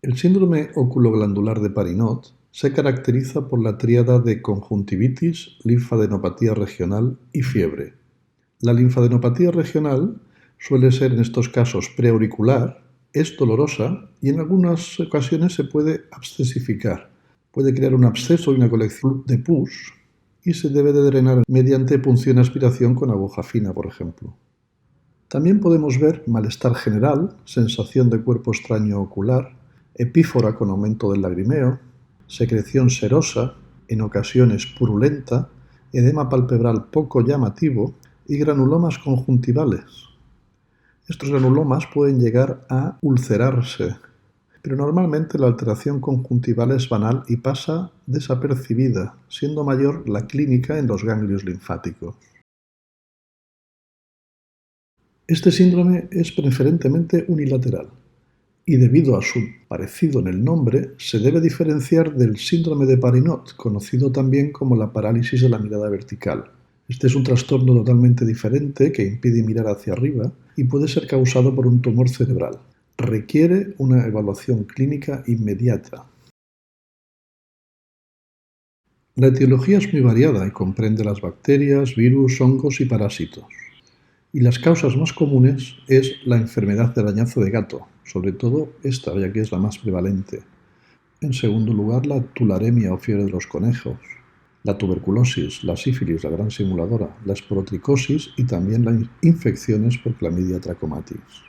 El síndrome oculoglandular de Parinot se caracteriza por la tríada de conjuntivitis, linfadenopatía regional y fiebre. La linfadenopatía regional suele ser en estos casos preauricular, es dolorosa y en algunas ocasiones se puede abscesificar. Puede crear un absceso y una colección de pus y se debe de drenar mediante punción-aspiración con aguja fina, por ejemplo. También podemos ver malestar general, sensación de cuerpo extraño ocular, epífora con aumento del lagrimeo, secreción serosa, en ocasiones purulenta, edema palpebral poco llamativo y granulomas conjuntivales. Estos granulomas pueden llegar a ulcerarse, pero normalmente la alteración conjuntival es banal y pasa desapercibida, siendo mayor la clínica en los ganglios linfáticos. Este síndrome es preferentemente unilateral y debido a su parecido en el nombre se debe diferenciar del síndrome de Parinot, conocido también como la parálisis de la mirada vertical. Este es un trastorno totalmente diferente que impide mirar hacia arriba y puede ser causado por un tumor cerebral. Requiere una evaluación clínica inmediata. La etiología es muy variada y comprende las bacterias, virus, hongos y parásitos. Y las causas más comunes es la enfermedad del arañazo de gato, sobre todo esta, ya que es la más prevalente. En segundo lugar, la tularemia o fiebre de los conejos, la tuberculosis, la sífilis, la gran simuladora, la esporotricosis y también las infecciones por Clamidia trachomatis.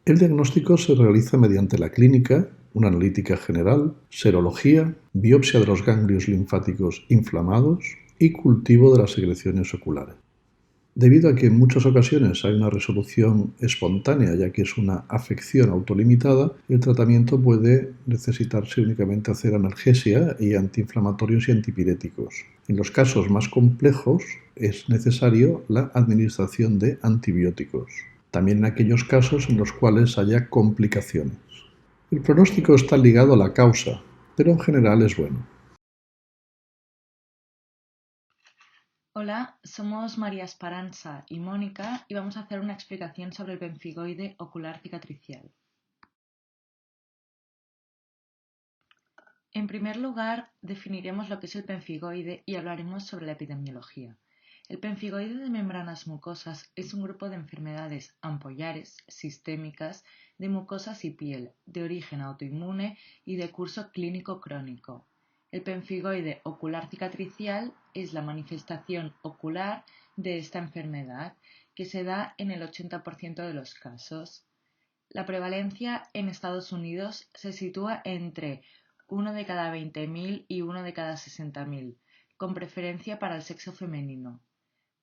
El diagnóstico se realiza mediante la clínica, una analítica general, serología, biopsia de los ganglios linfáticos inflamados y cultivo de las secreciones oculares. Debido a que en muchas ocasiones hay una resolución espontánea, ya que es una afección autolimitada, el tratamiento puede necesitarse únicamente hacer analgesia y antiinflamatorios y antipiréticos. En los casos más complejos es necesario la administración de antibióticos, también en aquellos casos en los cuales haya complicaciones. El pronóstico está ligado a la causa, pero en general es bueno. Hola, somos María Esperanza y Mónica y vamos a hacer una explicación sobre el pemfigoide ocular cicatricial. En primer lugar, definiremos lo que es el pemfigoide y hablaremos sobre la epidemiología. El pemfigoide de membranas mucosas es un grupo de enfermedades ampollares, sistémicas, de mucosas y piel, de origen autoinmune y de curso clínico crónico. El pemfigoide ocular cicatricial es la manifestación ocular de esta enfermedad, que se da en el 80% de los casos. La prevalencia en Estados Unidos se sitúa entre 1 de cada 20.000 y 1 de cada 60.000, con preferencia para el sexo femenino.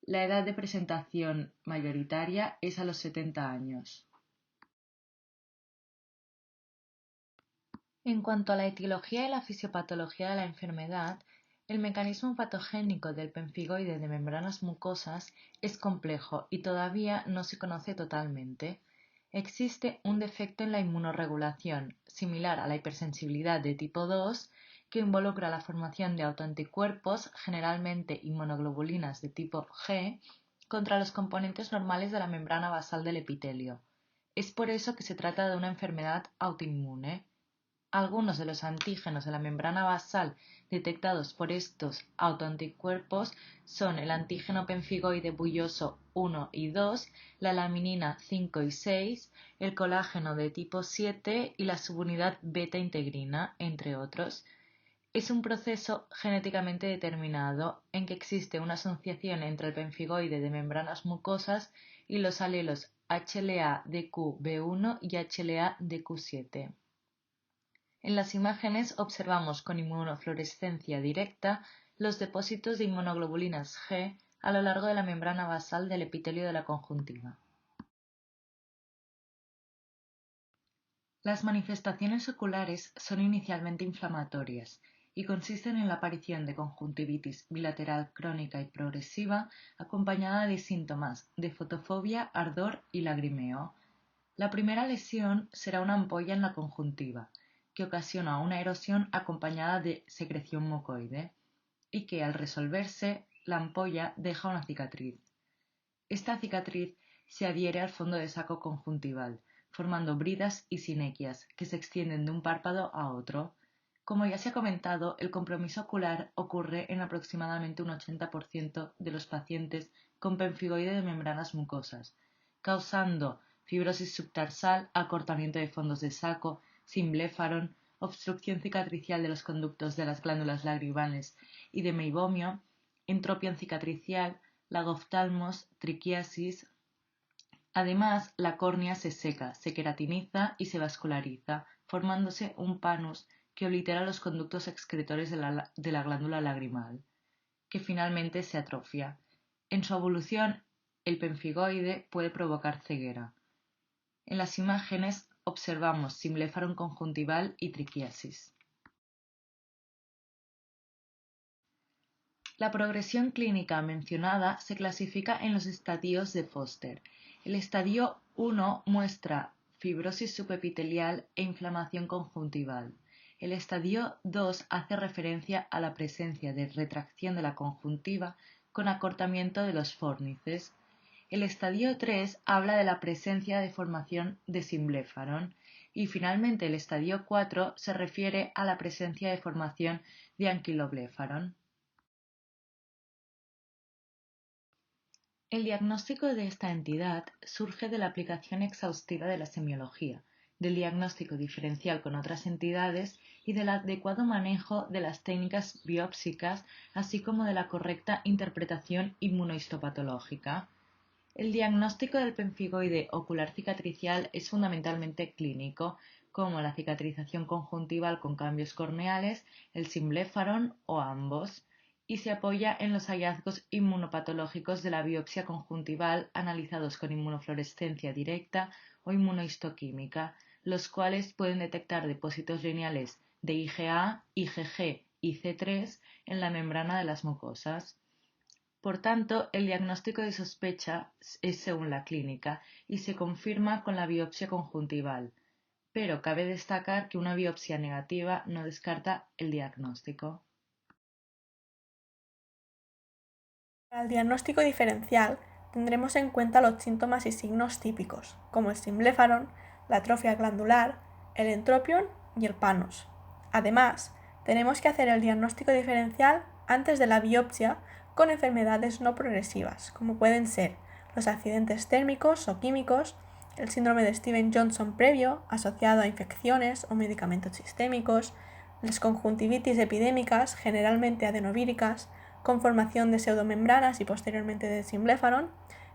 La edad de presentación mayoritaria es a los 70 años. En cuanto a la etiología y la fisiopatología de la enfermedad, el mecanismo patogénico del pemfigoide de membranas mucosas es complejo y todavía no se conoce totalmente. Existe un defecto en la inmunorregulación, similar a la hipersensibilidad de tipo 2, que involucra la formación de autoanticuerpos, generalmente inmunoglobulinas de tipo G, contra los componentes normales de la membrana basal del epitelio. Es por eso que se trata de una enfermedad autoinmune. Algunos de los antígenos de la membrana basal detectados por estos autoanticuerpos son el antígeno pemfigoide bulloso 1 y 2, la laminina 5 y 6, el colágeno de tipo 7 y la subunidad beta-integrina, entre otros. Es un proceso genéticamente determinado en que existe una asociación entre el pemfigoide de membranas mucosas y los alelos HLA-DQ-B1 y HLA-DQ7. En las imágenes observamos con inmunofluorescencia directa los depósitos de inmunoglobulinas G a lo largo de la membrana basal del epitelio de la conjuntiva. Las manifestaciones oculares son inicialmente inflamatorias y consisten en la aparición de conjuntivitis bilateral crónica y progresiva acompañada de síntomas de fotofobia, ardor y lagrimeo. La primera lesión será una ampolla en la conjuntiva, que ocasiona una erosión acompañada de secreción mucoide y que, al resolverse, la ampolla deja una cicatriz. Esta cicatriz se adhiere al fondo de saco conjuntival, formando bridas y sinequias, que se extienden de un párpado a otro. Como ya se ha comentado, el compromiso ocular ocurre en aproximadamente un 80% de los pacientes con pemfigoide de membranas mucosas, causando fibrosis subtarsal, acortamiento de fondos de saco, simblefaron, obstrucción cicatricial de los conductos de las glándulas lagrimales y de meibomio, entropia cicatricial, lagoftalmos, triquiasis. Además, la córnea se seca, se queratiniza y se vasculariza, formándose un panus que oblitera los conductos excretores de la glándula lagrimal, que finalmente se atrofia. En su evolución, el pemfigoide puede provocar ceguera. En las imágenes observamos simblefaron conjuntival y triquiasis. La progresión clínica mencionada se clasifica en los estadios de Foster. El estadio 1 muestra fibrosis subepitelial e inflamación conjuntival. El estadio 2 hace referencia a la presencia de retracción de la conjuntiva con acortamiento de los fórnices. El estadio 3 habla de la presencia de formación de simblefaron y finalmente el estadio 4 se refiere a la presencia de formación de anquiloblefaron. El diagnóstico de esta entidad surge de la aplicación exhaustiva de la semiología, del diagnóstico diferencial con otras entidades y del adecuado manejo de las técnicas biópsicas, así como de la correcta interpretación inmunohistopatológica. El diagnóstico del pemfigoide ocular cicatricial es fundamentalmente clínico, como la cicatrización conjuntival con cambios corneales, el simblefaron o ambos, y se apoya en los hallazgos inmunopatológicos de la biopsia conjuntival analizados con inmunofluorescencia directa o inmunohistoquímica, los cuales pueden detectar depósitos lineales de IgA, IgG y C3 en la membrana de las mucosas. Por tanto, el diagnóstico de sospecha es según la clínica y se confirma con la biopsia conjuntival, pero cabe destacar que una biopsia negativa no descarta el diagnóstico. Para el diagnóstico diferencial tendremos en cuenta los síntomas y signos típicos, como el simblefaron, la atrofia glandular, el entropion y el panus. Además, tenemos que hacer el diagnóstico diferencial antes de la biopsia con enfermedades no progresivas, como pueden ser los accidentes térmicos o químicos, el síndrome de Stevens-Johnson previo asociado a infecciones o medicamentos sistémicos, las conjuntivitis epidémicas, generalmente adenovíricas, con formación de pseudomembranas y posteriormente de simblefaron,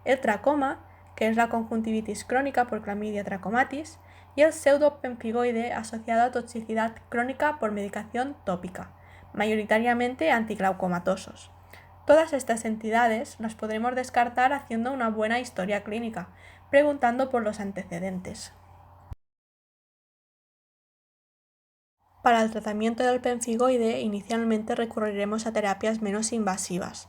el tracoma, que es la conjuntivitis crónica por Chlamydia trachomatis, y el pseudopemfigoide asociado a toxicidad crónica por medicación tópica, mayoritariamente antiglaucomatosos. Todas estas entidades las podremos descartar haciendo una buena historia clínica, preguntando por los antecedentes. Para el tratamiento del pemfigoide, inicialmente recurriremos a terapias menos invasivas,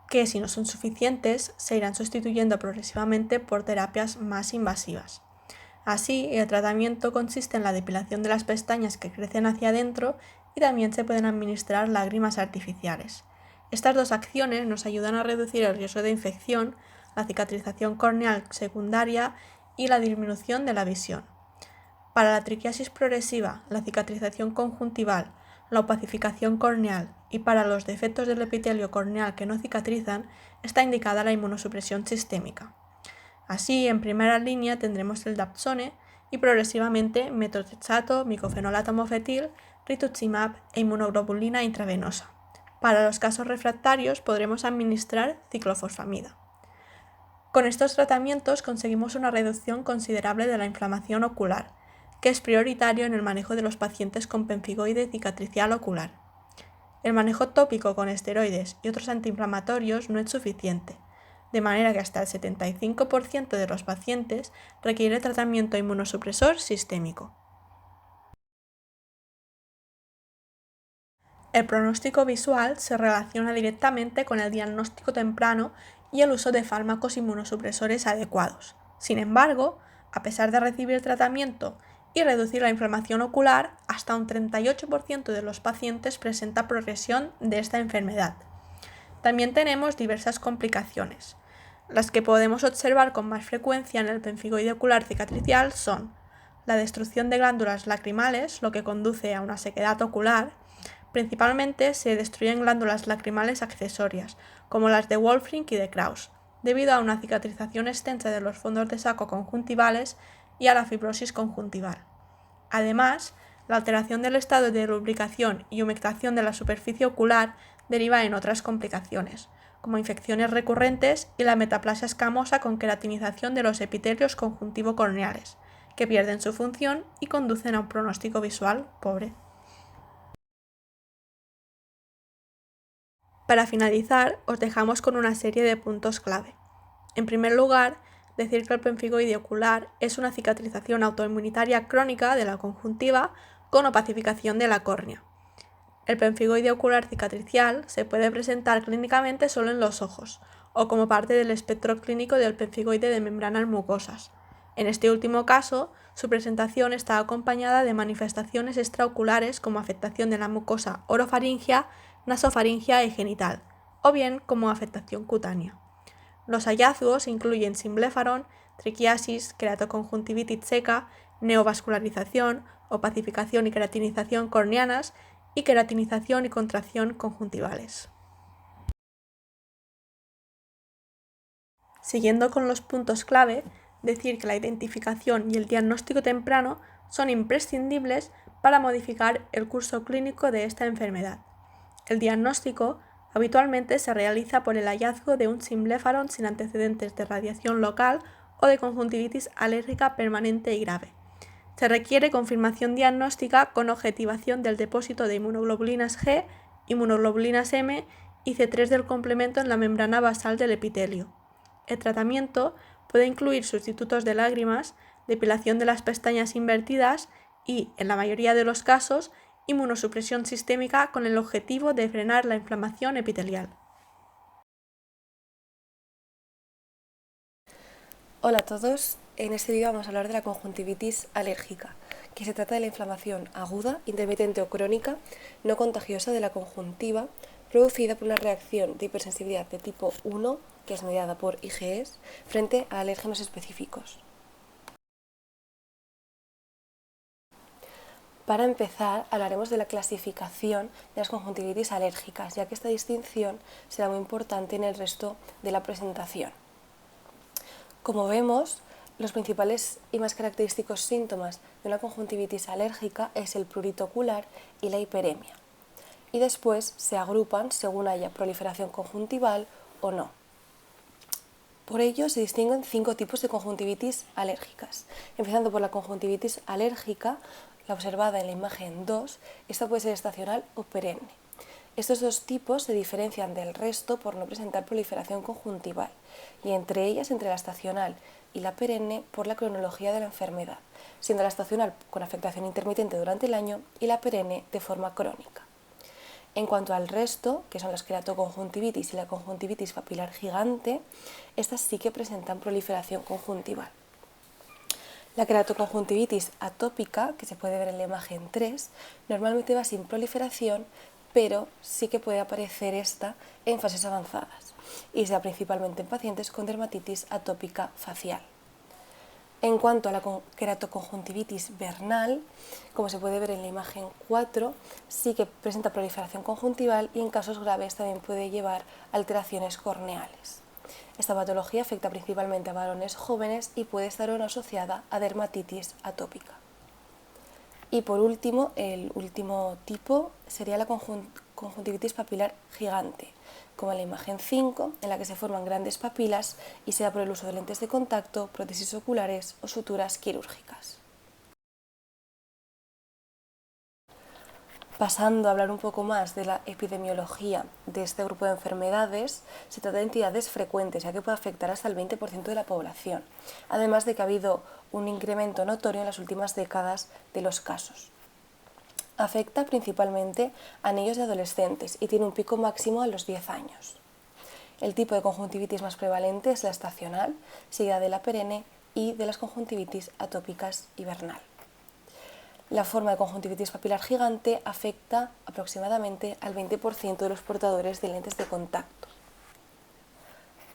que si no son suficientes, se irán sustituyendo progresivamente por terapias más invasivas. Así, el tratamiento consiste en la depilación de las pestañas que crecen hacia adentro y también se pueden administrar lágrimas artificiales. Estas dos acciones nos ayudan a reducir el riesgo de infección, la cicatrización corneal secundaria y la disminución de la visión. Para la triquiasis progresiva, la cicatrización conjuntival, la opacificación corneal y para los defectos del epitelio corneal que no cicatrizan, está indicada la inmunosupresión sistémica. Así, en primera línea tendremos el dapsone y progresivamente metotrexato, micofenolato mofetil, rituximab e inmunoglobulina intravenosa. Para los casos refractarios podremos administrar ciclofosfamida. Con estos tratamientos conseguimos una reducción considerable de la inflamación ocular, que es prioritario en el manejo de los pacientes con pemfigoide cicatricial ocular. El manejo tópico con esteroides y otros antiinflamatorios no es suficiente, de manera que hasta el 75% de los pacientes requiere tratamiento inmunosupresor sistémico. El pronóstico visual se relaciona directamente con el diagnóstico temprano y el uso de fármacos inmunosupresores adecuados. Sin embargo, a pesar de recibir tratamiento y reducir la inflamación ocular, hasta un 38% de los pacientes presenta progresión de esta enfermedad. También tenemos diversas complicaciones. Las que podemos observar con más frecuencia en el pemfigoide ocular cicatricial son la destrucción de glándulas lacrimales, lo que conduce a una sequedad ocular. Principalmente se destruyen glándulas lacrimales accesorias, como las de Wolfring y de Krauss, debido a una cicatrización extensa de los fondos de saco conjuntivales y a la fibrosis conjuntival. Además, la alteración del estado de lubricación y humectación de la superficie ocular deriva en otras complicaciones, como infecciones recurrentes y la metaplasia escamosa con queratinización de los epitelios conjuntivo-corneales, que pierden su función y conducen a un pronóstico visual pobre. Para finalizar, os dejamos con una serie de puntos clave. En primer lugar, decir que el pemfigoide ocular es una cicatrización autoinmunitaria crónica de la conjuntiva con opacificación de la córnea. El pemfigoide ocular cicatricial se puede presentar clínicamente solo en los ojos, o como parte del espectro clínico del pemfigoide de membranas mucosas. En este último caso, su presentación está acompañada de manifestaciones extraoculares como afectación de la mucosa orofaringia, nasofaringia y genital, o bien como afectación cutánea. Los hallazgos incluyen simblefarón, triquiasis, queratoconjuntivitis seca, neovascularización, opacificación y queratinización corneanas y queratinización y contracción conjuntivales. Siguiendo con los puntos clave, decir que la identificación y el diagnóstico temprano son imprescindibles para modificar el curso clínico de esta enfermedad. El diagnóstico habitualmente se realiza por el hallazgo de un simblefarón sin antecedentes de radiación local o de conjuntivitis alérgica permanente y grave. Se requiere confirmación diagnóstica con objetivación del depósito de inmunoglobulinas G, inmunoglobulinas M y C3 del complemento en la membrana basal del epitelio. El tratamiento puede incluir sustitutos de lágrimas, depilación de las pestañas invertidas y, en la mayoría de los casos, inmunosupresión sistémica con el objetivo de frenar la inflamación epitelial. Hola a todos, en este vídeo vamos a hablar de la conjuntivitis alérgica, que se trata de la inflamación aguda, intermitente o crónica, no contagiosa de la conjuntiva, producida por una reacción de hipersensibilidad de tipo 1, que es mediada por IgEs, frente a alérgenos específicos. Para empezar, hablaremos de la clasificación de las conjuntivitis alérgicas, ya que esta distinción será muy importante en el resto de la presentación. Como vemos, los principales y más característicos síntomas de una conjuntivitis alérgica es el prurito ocular y la hiperemia. Y después se agrupan según haya proliferación conjuntival o no. Por ello se distinguen 5 tipos de conjuntivitis alérgicas, empezando por la conjuntivitis alérgica, la observada en la imagen 2, esta puede ser estacional o perenne. Estos dos tipos se diferencian del resto por no presentar proliferación conjuntival, y entre ellas, entre la estacional y la perenne, por la cronología de la enfermedad, siendo la estacional con afectación intermitente durante el año y la perenne de forma crónica. En cuanto al resto, que son las queratoconjuntivitis y la conjuntivitis papilar gigante, estas sí que presentan proliferación conjuntival. La queratoconjuntivitis atópica, que se puede ver en la imagen 3, normalmente va sin proliferación, pero sí que puede aparecer esta en fases avanzadas y sea principalmente en pacientes con dermatitis atópica facial. En cuanto a la queratoconjuntivitis vernal, como se puede ver en la imagen 4, sí que presenta proliferación conjuntival y en casos graves también puede llevar alteraciones corneales. Esta patología afecta principalmente a varones jóvenes y puede estar o no asociada a dermatitis atópica. Y por último, el último tipo sería la conjuntivitis papilar gigante, como en la imagen 5, en la que se forman grandes papilas y se da por el uso de lentes de contacto, prótesis oculares o suturas quirúrgicas. Pasando a hablar un poco más de la epidemiología de este grupo de enfermedades, se trata de entidades frecuentes, ya que puede afectar hasta el 20% de la población, además de que ha habido un incremento notorio en las últimas décadas de los casos. Afecta principalmente a niños y adolescentes y tiene un pico máximo a los 10 años. El tipo de conjuntivitis más prevalente es la estacional, seguida de la perenne y de las conjuntivitis atópicas y vernal. La forma de conjuntivitis papilar gigante afecta aproximadamente al 20% de los portadores de lentes de contacto.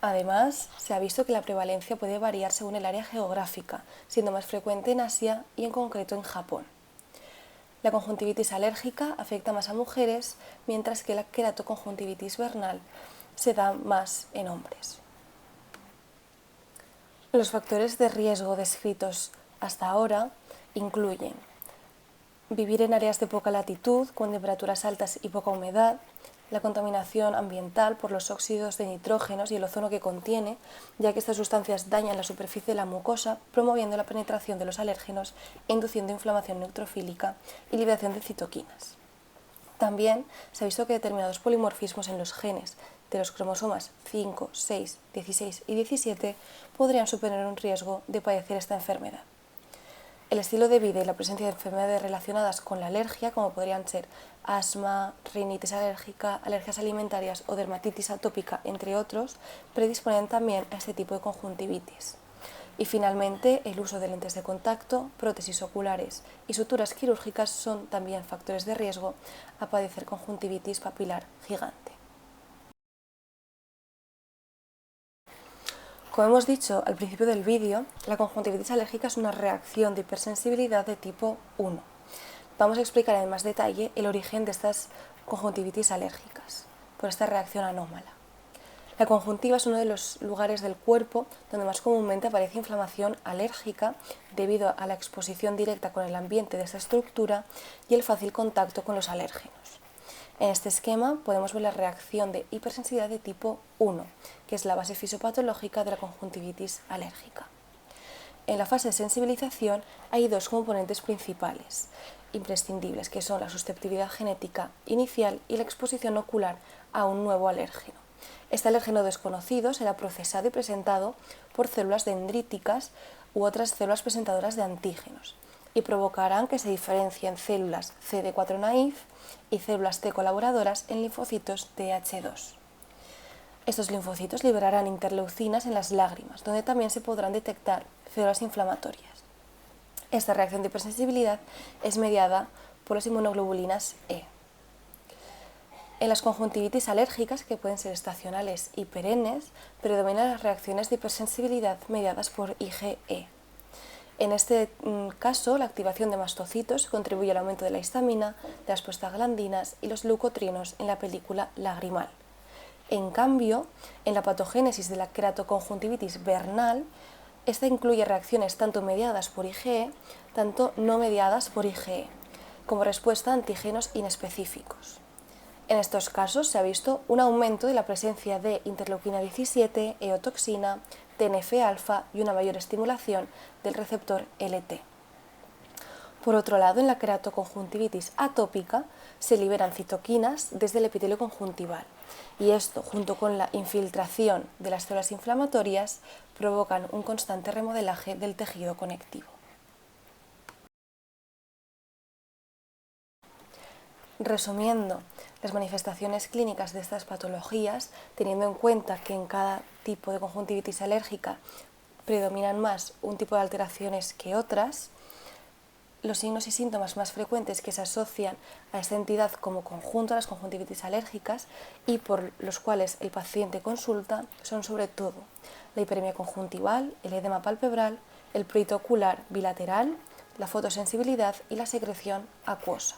Además, se ha visto que la prevalencia puede variar según el área geográfica, siendo más frecuente en Asia y en concreto en Japón. La conjuntivitis alérgica afecta más a mujeres, mientras que la queratoconjuntivitis vernal se da más en hombres. Los factores de riesgo descritos hasta ahora incluyen vivir en áreas de poca latitud, con temperaturas altas y poca humedad, la contaminación ambiental por los óxidos de nitrógenos y el ozono que contiene, ya que estas sustancias dañan la superficie de la mucosa, promoviendo la penetración de los alérgenos e induciendo inflamación neutrofílica y liberación de citoquinas. También se ha visto que determinados polimorfismos en los genes de los cromosomas 5, 6, 16 y 17 podrían suponer un riesgo de padecer esta enfermedad. El estilo de vida y la presencia de enfermedades relacionadas con la alergia, como podrían ser asma, rinitis alérgica, alergias alimentarias o dermatitis atópica, entre otros, predisponen también a este tipo de conjuntivitis. Y finalmente, el uso de lentes de contacto, prótesis oculares y suturas quirúrgicas son también factores de riesgo a padecer conjuntivitis papilar gigante. Como hemos dicho al principio del vídeo, la conjuntivitis alérgica es una reacción de hipersensibilidad de tipo 1. Vamos a explicar en más detalle el origen de estas conjuntivitis alérgicas, por esta reacción anómala. La conjuntiva es uno de los lugares del cuerpo donde más comúnmente aparece inflamación alérgica debido a la exposición directa con el ambiente de esta estructura y el fácil contacto con los alérgenos. En este esquema podemos ver la reacción de hipersensibilidad de tipo 1, que es la base fisiopatológica de la conjuntivitis alérgica. En la fase de sensibilización hay dos componentes principales, imprescindibles, que son la susceptibilidad genética inicial y la exposición ocular a un nuevo alérgeno. Este alérgeno desconocido será procesado y presentado por células dendríticas u otras células presentadoras de antígenos y provocarán que se diferencien células CD4 naïf y células T colaboradoras en linfocitos Th2. Estos linfocitos liberarán interleucinas en las lágrimas, donde también se podrán detectar células inflamatorias. Esta reacción de hipersensibilidad es mediada por las inmunoglobulinas E. En las conjuntivitis alérgicas, que pueden ser estacionales y perennes, predominan las reacciones de hipersensibilidad mediadas por IgE. En este caso, la activación de mastocitos contribuye al aumento de la histamina, de las prostaglandinas y los leucotrienos en la película lagrimal. En cambio, en la patogénesis de la queratoconjuntivitis vernal, esta incluye reacciones tanto mediadas por IgE, tanto no mediadas por IgE, como respuesta a antígenos inespecíficos. En estos casos se ha visto un aumento de la presencia de interleuquina 17, eotoxina, TNF-alfa y una mayor estimulación del receptor LT. Por otro lado, en la queratoconjuntivitis atópica se liberan citoquinas desde el epitelio conjuntival y esto, junto con la infiltración de las células inflamatorias, provocan un constante remodelaje del tejido conectivo. Resumiendo las manifestaciones clínicas de estas patologías, teniendo en cuenta que en cada tipo de conjuntivitis alérgica predominan más un tipo de alteraciones que otras, los signos y síntomas más frecuentes que se asocian a esta entidad como conjunto a las conjuntivitis alérgicas y por los cuales el paciente consulta son sobre todo la hiperemia conjuntival, el edema palpebral, el prurito ocular bilateral, la fotosensibilidad y la secreción acuosa.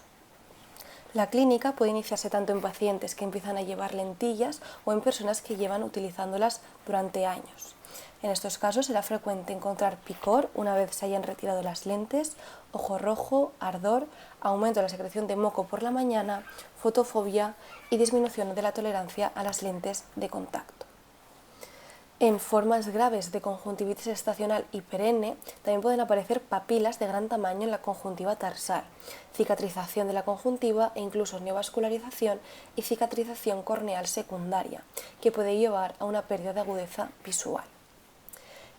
La clínica puede iniciarse tanto en pacientes que empiezan a llevar lentillas o en personas que llevan utilizándolas durante años. En estos casos será frecuente encontrar picor una vez se hayan retirado las lentes, ojo rojo, ardor, aumento de la secreción de moco por la mañana, fotofobia y disminución de la tolerancia a las lentes de contacto. En formas graves de conjuntivitis estacional y perenne también pueden aparecer papilas de gran tamaño en la conjuntiva tarsal, cicatrización de la conjuntiva e incluso neovascularización y cicatrización corneal secundaria, que puede llevar a una pérdida de agudeza visual.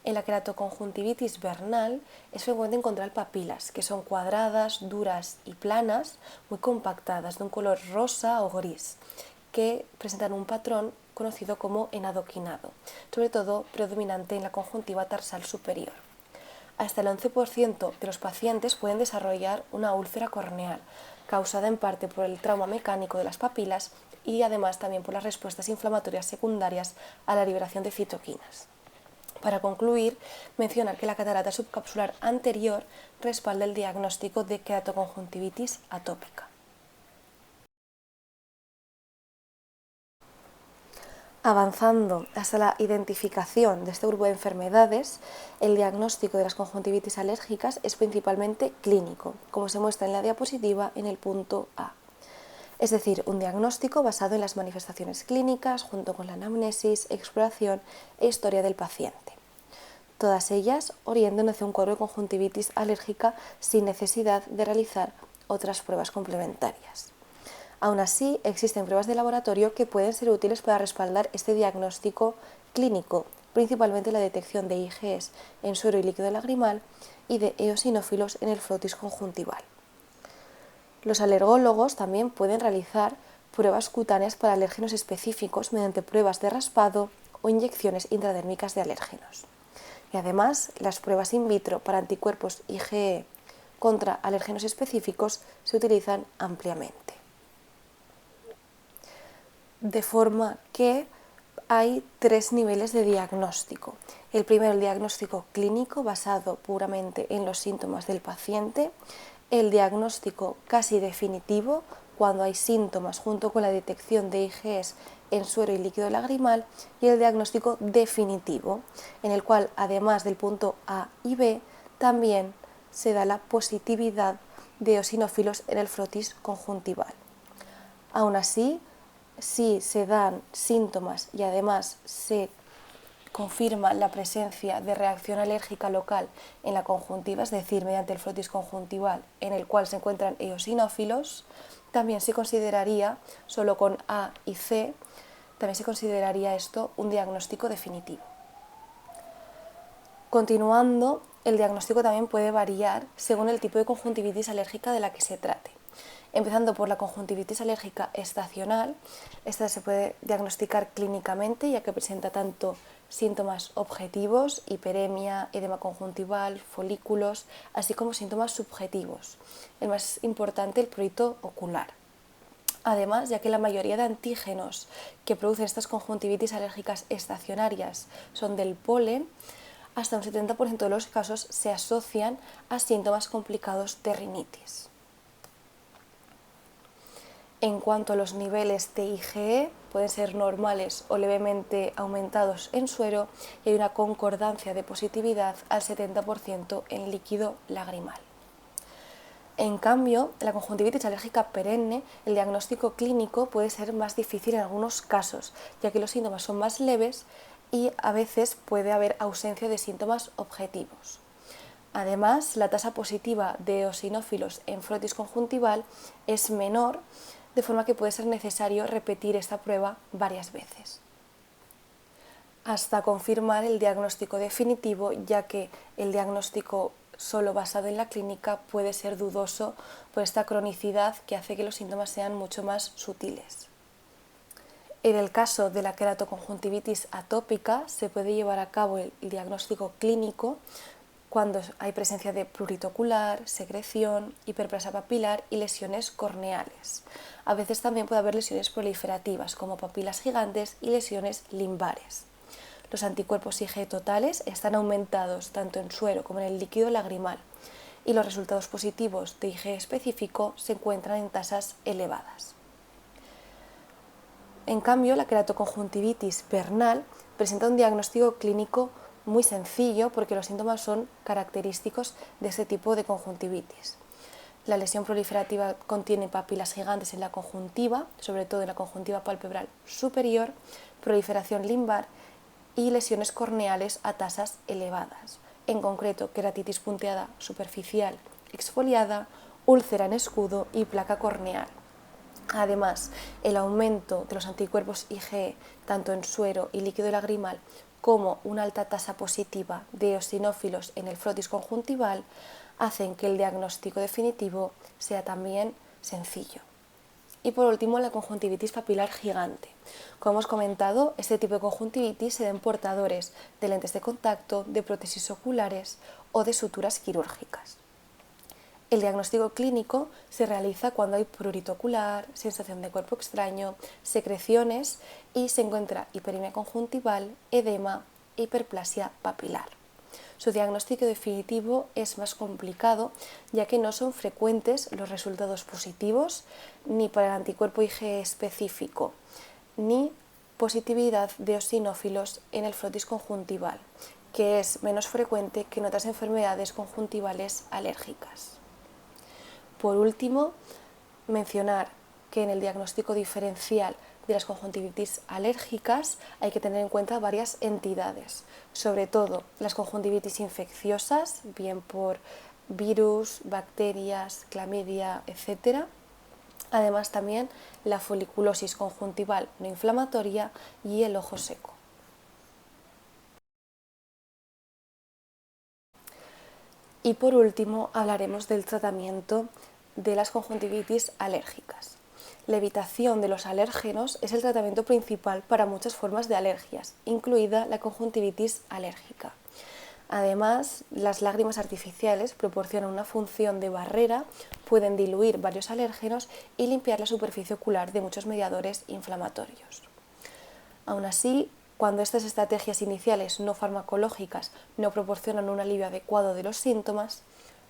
En la queratoconjuntivitis vernal es frecuente encontrar papilas, que son cuadradas, duras y planas, muy compactadas, de un color rosa o gris, que presentan un patrón conocido como enadoquinado, sobre todo predominante en la conjuntiva tarsal superior. Hasta el 11% de los pacientes pueden desarrollar una úlcera corneal, causada en parte por el trauma mecánico de las papilas y además también por las respuestas inflamatorias secundarias a la liberación de citoquinas. Para concluir, mencionar que la catarata subcapsular anterior respalda el diagnóstico de queratoconjuntivitis atópica. Avanzando hasta la identificación de este grupo de enfermedades, el diagnóstico de las conjuntivitis alérgicas es principalmente clínico, como se muestra en la diapositiva en el punto A. Es decir, un diagnóstico basado en las manifestaciones clínicas junto con la anamnesis, exploración e historia del paciente. Todas ellas orientan hacia un cuadro de conjuntivitis alérgica sin necesidad de realizar otras pruebas complementarias. Aún así, existen pruebas de laboratorio que pueden ser útiles para respaldar este diagnóstico clínico, principalmente la detección de IgEs en suero y líquido lagrimal y de eosinófilos en el frotis conjuntival. Los alergólogos también pueden realizar pruebas cutáneas para alérgenos específicos mediante pruebas de raspado o inyecciones intradérmicas de alérgenos. Y además, las pruebas in vitro para anticuerpos IgE contra alérgenos específicos se utilizan ampliamente. De forma que hay 3 niveles de diagnóstico. El primero, el diagnóstico clínico, basado puramente en los síntomas del paciente. El diagnóstico casi definitivo, cuando hay síntomas junto con la detección de IgEs en suero y líquido lagrimal. Y el diagnóstico definitivo, en el cual, además del punto A y B, también se da la positividad de eosinófilos en el frotis conjuntival. Aún así, si se dan síntomas y además se confirma la presencia de reacción alérgica local en la conjuntiva, es decir, mediante el frotis conjuntival en el cual se encuentran eosinófilos, también se consideraría, solo con A y C, también se consideraría esto un diagnóstico definitivo. Continuando, el diagnóstico también puede variar según el tipo de conjuntivitis alérgica de la que se trate. Empezando por la conjuntivitis alérgica estacional, esta se puede diagnosticar clínicamente ya que presenta tanto síntomas objetivos, hiperemia, edema conjuntival, folículos, así como síntomas subjetivos. El más importante, el prurito ocular. Además, ya que la mayoría de antígenos que producen estas conjuntivitis alérgicas estacionarias son del polen, hasta un 70% de los casos se asocian a síntomas complicados de rinitis. En cuanto a los niveles de IgE, pueden ser normales o levemente aumentados en suero y hay una concordancia de positividad al 70% en líquido lagrimal. En cambio, en la conjuntivitis alérgica perenne, el diagnóstico clínico puede ser más difícil en algunos casos, ya que los síntomas son más leves y a veces puede haber ausencia de síntomas objetivos. Además, la tasa positiva de eosinófilos en frotis conjuntival es menor, de forma que puede ser necesario repetir esta prueba varias veces, hasta confirmar el diagnóstico definitivo, ya que el diagnóstico solo basado en la clínica puede ser dudoso por esta cronicidad que hace que los síntomas sean mucho más sutiles. En el caso de la queratoconjuntivitis atópica se puede llevar a cabo el diagnóstico clínico cuando hay presencia de prurito ocular, secreción, hiperplasia papilar y lesiones corneales. A veces también puede haber lesiones proliferativas como papilas gigantes y lesiones limbares. Los anticuerpos IgE totales están aumentados tanto en suero como en el líquido lagrimal y los resultados positivos de IgE específico se encuentran en tasas elevadas. En cambio, la queratoconjuntivitis vernal presenta un diagnóstico clínico muy sencillo porque los síntomas son característicos de este tipo de conjuntivitis. La lesión proliferativa contiene papilas gigantes en la conjuntiva, sobre todo en la conjuntiva palpebral superior, proliferación limbar y lesiones corneales a tasas elevadas, en concreto queratitis punteada superficial exfoliada, úlcera en escudo y placa corneal. Además, el aumento de los anticuerpos IgE, tanto en suero y líquido lagrimal, como una alta tasa positiva de eosinófilos en el frotis conjuntival, hacen que el diagnóstico definitivo sea también sencillo. Y por último, la conjuntivitis papilar gigante. Como hemos comentado, este tipo de conjuntivitis se da en portadores de lentes de contacto, de prótesis oculares o de suturas quirúrgicas. El diagnóstico clínico se realiza cuando hay prurito ocular, sensación de cuerpo extraño, secreciones y se encuentra hiperimia conjuntival, edema e hiperplasia papilar. Su diagnóstico definitivo es más complicado, ya que no son frecuentes los resultados positivos ni para el anticuerpo IgE específico, ni positividad de eosinófilos en el frotis conjuntival, que es menos frecuente que en otras enfermedades conjuntivales alérgicas. Por último, mencionar que en el diagnóstico diferencial de las conjuntivitis alérgicas hay que tener en cuenta varias entidades, sobre todo las conjuntivitis infecciosas, bien por virus, bacterias, clamidia, etc. Además también la foliculosis conjuntival no inflamatoria y el ojo seco. Y por último hablaremos del tratamiento de las conjuntivitis alérgicas. La evitación de los alérgenos es el tratamiento principal para muchas formas de alergias, incluida la conjuntivitis alérgica. Además, las lágrimas artificiales proporcionan una función de barrera, pueden diluir varios alérgenos y limpiar la superficie ocular de muchos mediadores inflamatorios. Aún así, cuando estas estrategias iniciales no farmacológicas no proporcionan un alivio adecuado de los síntomas,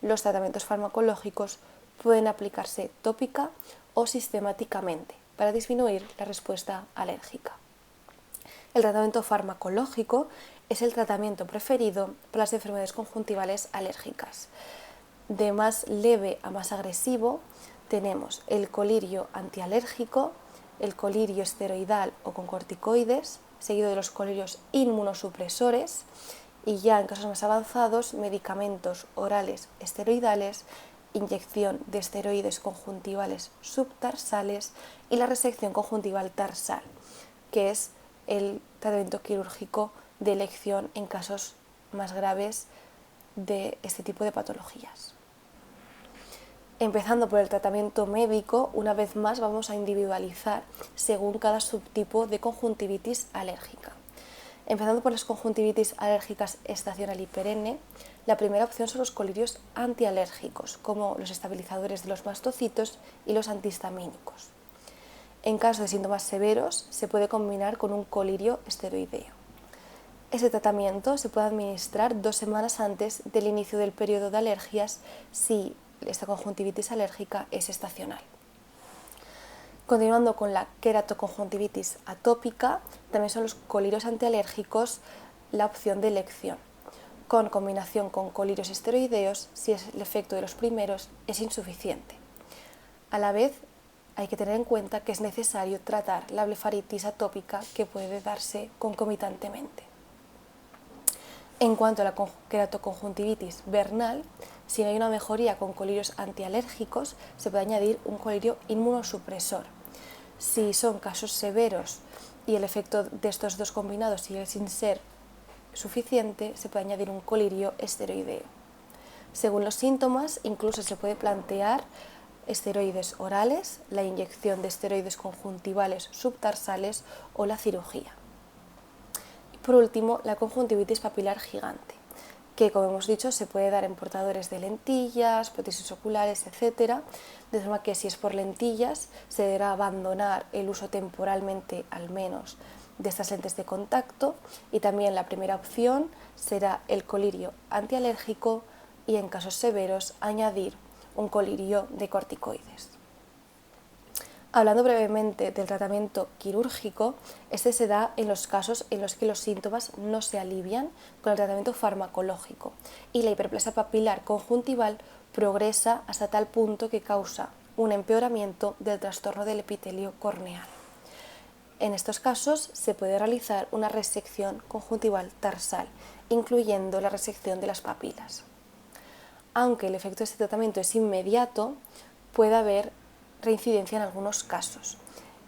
los tratamientos farmacológicos pueden aplicarse tópica o sistemáticamente para disminuir la respuesta alérgica. El tratamiento farmacológico es el tratamiento preferido para las enfermedades conjuntivales alérgicas. De más leve a más agresivo tenemos el colirio antialérgico, el colirio esteroidal o con corticoides, seguido de los colirios inmunosupresores y ya en casos más avanzados medicamentos orales esteroidales, inyección de esteroides conjuntivales subtarsales y la resección conjuntival tarsal, que es el tratamiento quirúrgico de elección en casos más graves de este tipo de patologías. Empezando por el tratamiento médico, una vez más vamos a individualizar según cada subtipo de conjuntivitis alérgica. Empezando por las conjuntivitis alérgicas estacional y perenne, la primera opción son los colirios antialérgicos, como los estabilizadores de los mastocitos y los antihistamínicos. En caso de síntomas severos, se puede combinar con un colirio esteroideo. Este tratamiento se puede administrar 2 semanas antes del inicio del periodo de alergias si esta conjuntivitis alérgica es estacional. Continuando con la queratoconjuntivitis atópica, también son los colirios antialérgicos la opción de elección, con combinación con colirios esteroideos si el efecto de los primeros es insuficiente. A la vez, hay que tener en cuenta que es necesario tratar la blefaritis atópica que puede darse concomitantemente. En cuanto a la queratoconjuntivitis vernal, si no hay una mejoría con colirios antialérgicos, se puede añadir un colirio inmunosupresor. Si son casos severos y el efecto de estos dos combinados sigue sin ser suficiente, se puede añadir un colirio esteroideo. Según los síntomas, incluso se puede plantear esteroides orales, la inyección de esteroides conjuntivales subtarsales o la cirugía. Y por último, la conjuntivitis papilar gigante, que como hemos dicho se puede dar en portadores de lentillas, prótesis oculares, etc. De forma que si es por lentillas se deberá abandonar el uso temporalmente al menos de estas lentes de contacto y también la primera opción será el colirio antialérgico y en casos severos añadir un colirio de corticoides. Hablando brevemente del tratamiento quirúrgico, este se da en los casos en los que los síntomas no se alivian con el tratamiento farmacológico y la hiperplasia papilar conjuntival progresa hasta tal punto que causa un empeoramiento del trastorno del epitelio corneal. En estos casos se puede realizar una resección conjuntival tarsal, incluyendo la resección de las papilas. Aunque el efecto de este tratamiento es inmediato, puede haber reincidencia en algunos casos.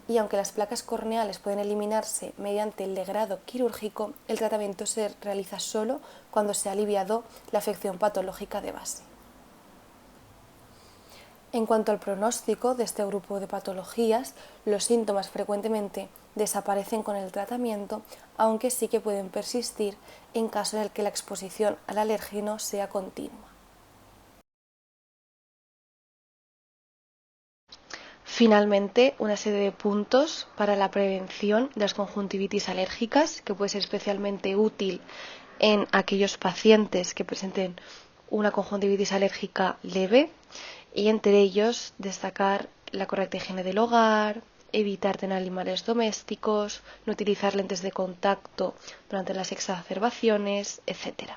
Y aunque las placas corneales pueden eliminarse mediante el legrado quirúrgico, el tratamiento se realiza solo cuando se ha aliviado la afección patológica de base. En cuanto al pronóstico de este grupo de patologías, los síntomas frecuentemente desaparecen con el tratamiento, aunque sí que pueden persistir en caso en el que la exposición al alérgeno sea continua. Finalmente, una serie de puntos para la prevención de las conjuntivitis alérgicas, que puede ser especialmente útil en aquellos pacientes que presenten una conjuntivitis alérgica leve, y entre ellos destacar la correcta higiene del hogar, evitar tener animales domésticos, no utilizar lentes de contacto durante las exacerbaciones, etc.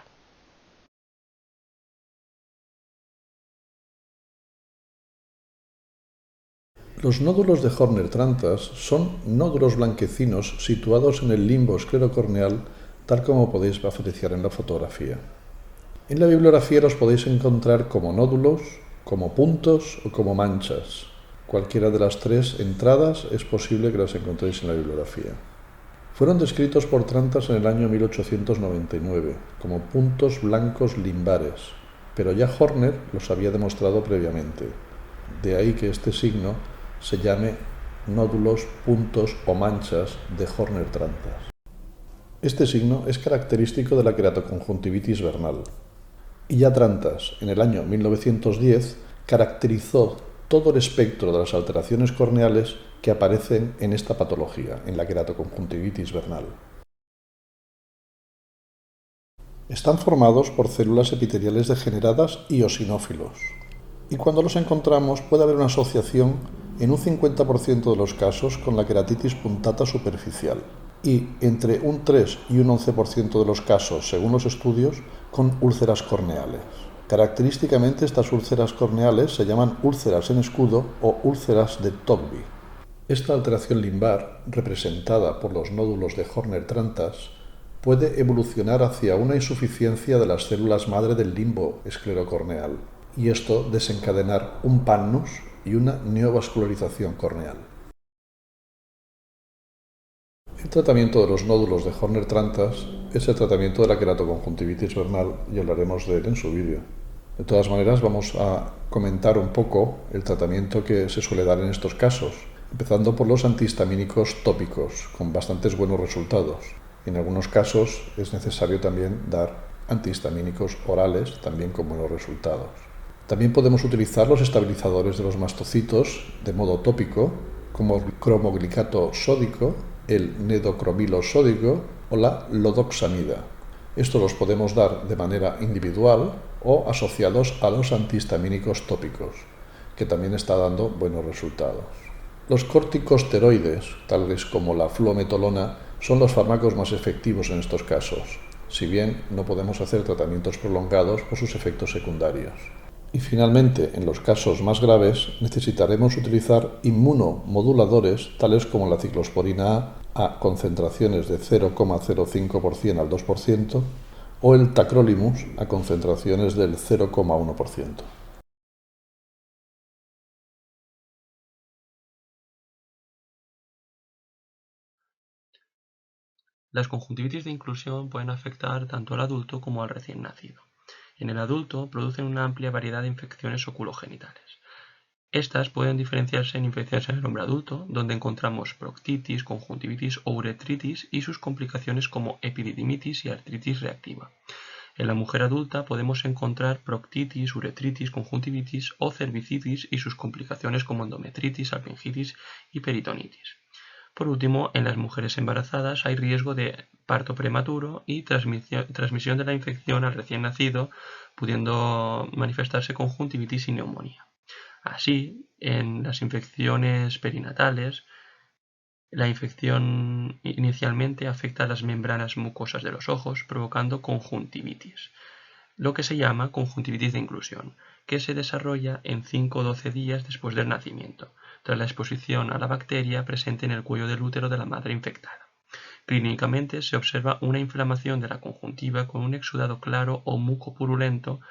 Los nódulos de Horner-Trantas son nódulos blanquecinos situados en el limbo esclerocorneal, tal como podéis apreciar en la fotografía. En la bibliografía los podéis encontrar como nódulos, como puntos o como manchas. Cualquiera de las tres entradas es posible que las encontréis en la bibliografía. Fueron descritos por Trantas en el año 1899 como puntos blancos limbares, pero ya Horner los había demostrado previamente. De ahí que este signo se llame nódulos, puntos o manchas de Horner-Trantas. Este signo es característico de la queratoconjuntivitis vernal. Y ya Trantas, en el año 1910, caracterizó todo el espectro de las alteraciones corneales que aparecen en esta patología, en la queratoconjuntivitis vernal. Están formados por células epiteliales degeneradas y eosinófilos. Y cuando los encontramos puede haber una asociación en un 50% de los casos con la queratitis puntata superficial y entre un 3 y un 11% de los casos, según los estudios, con úlceras corneales. Característicamente estas úlceras corneales se llaman úlceras en escudo o úlceras de Tobbe. Esta alteración limbar, representada por los nódulos de Horner-Trantas, puede evolucionar hacia una insuficiencia de las células madre del limbo esclerocorneal y esto desencadenar un pannus y una neovascularización corneal. El tratamiento de los nódulos de Horner-Trantas es el tratamiento de la queratoconjuntivitis vernal y hablaremos de él en su vídeo. De todas maneras, vamos a comentar un poco el tratamiento que se suele dar en estos casos, empezando por los antihistamínicos tópicos, con bastantes buenos resultados. En algunos casos es necesario también dar antihistamínicos orales, también con buenos resultados. También podemos utilizar los estabilizadores de los mastocitos de modo tópico, como el cromoglicato sódico, el nedocromilo sódico o la lodoxamida. Estos los podemos dar de manera individual o asociados a los antihistamínicos tópicos, que también está dando buenos resultados. Los corticosteroides, tales como la fluometolona, son los fármacos más efectivos en estos casos, si bien no podemos hacer tratamientos prolongados por sus efectos secundarios. Y finalmente, en los casos más graves, necesitaremos utilizar inmunomoduladores tales como la ciclosporina A concentraciones de 0,05% al 2% o el tacrolimus a concentraciones del 0,1%. Las conjuntivitis de inclusión pueden afectar tanto al adulto como al recién nacido. En el adulto producen una amplia variedad de infecciones oculogenitales. Estas pueden diferenciarse en infecciones en el hombre adulto, donde encontramos proctitis, conjuntivitis o uretritis y sus complicaciones como epididimitis y artritis reactiva. En la mujer adulta podemos encontrar proctitis, uretritis, conjuntivitis o cervicitis y sus complicaciones como endometritis, salpingitis y peritonitis. Por último, en las mujeres embarazadas hay riesgo de parto prematuro y transmisión de la infección al recién nacido, pudiendo manifestarse conjuntivitis y neumonía. Así, en las infecciones perinatales, la infección inicialmente afecta a las membranas mucosas de los ojos, provocando conjuntivitis, lo que se llama conjuntivitis de inclusión, que se desarrolla en 5 o 12 días después del nacimiento, tras la exposición a la bacteria presente en el cuello del útero de la madre infectada. Clínicamente se observa una inflamación de la conjuntiva con un exudado claro o mucopurulento,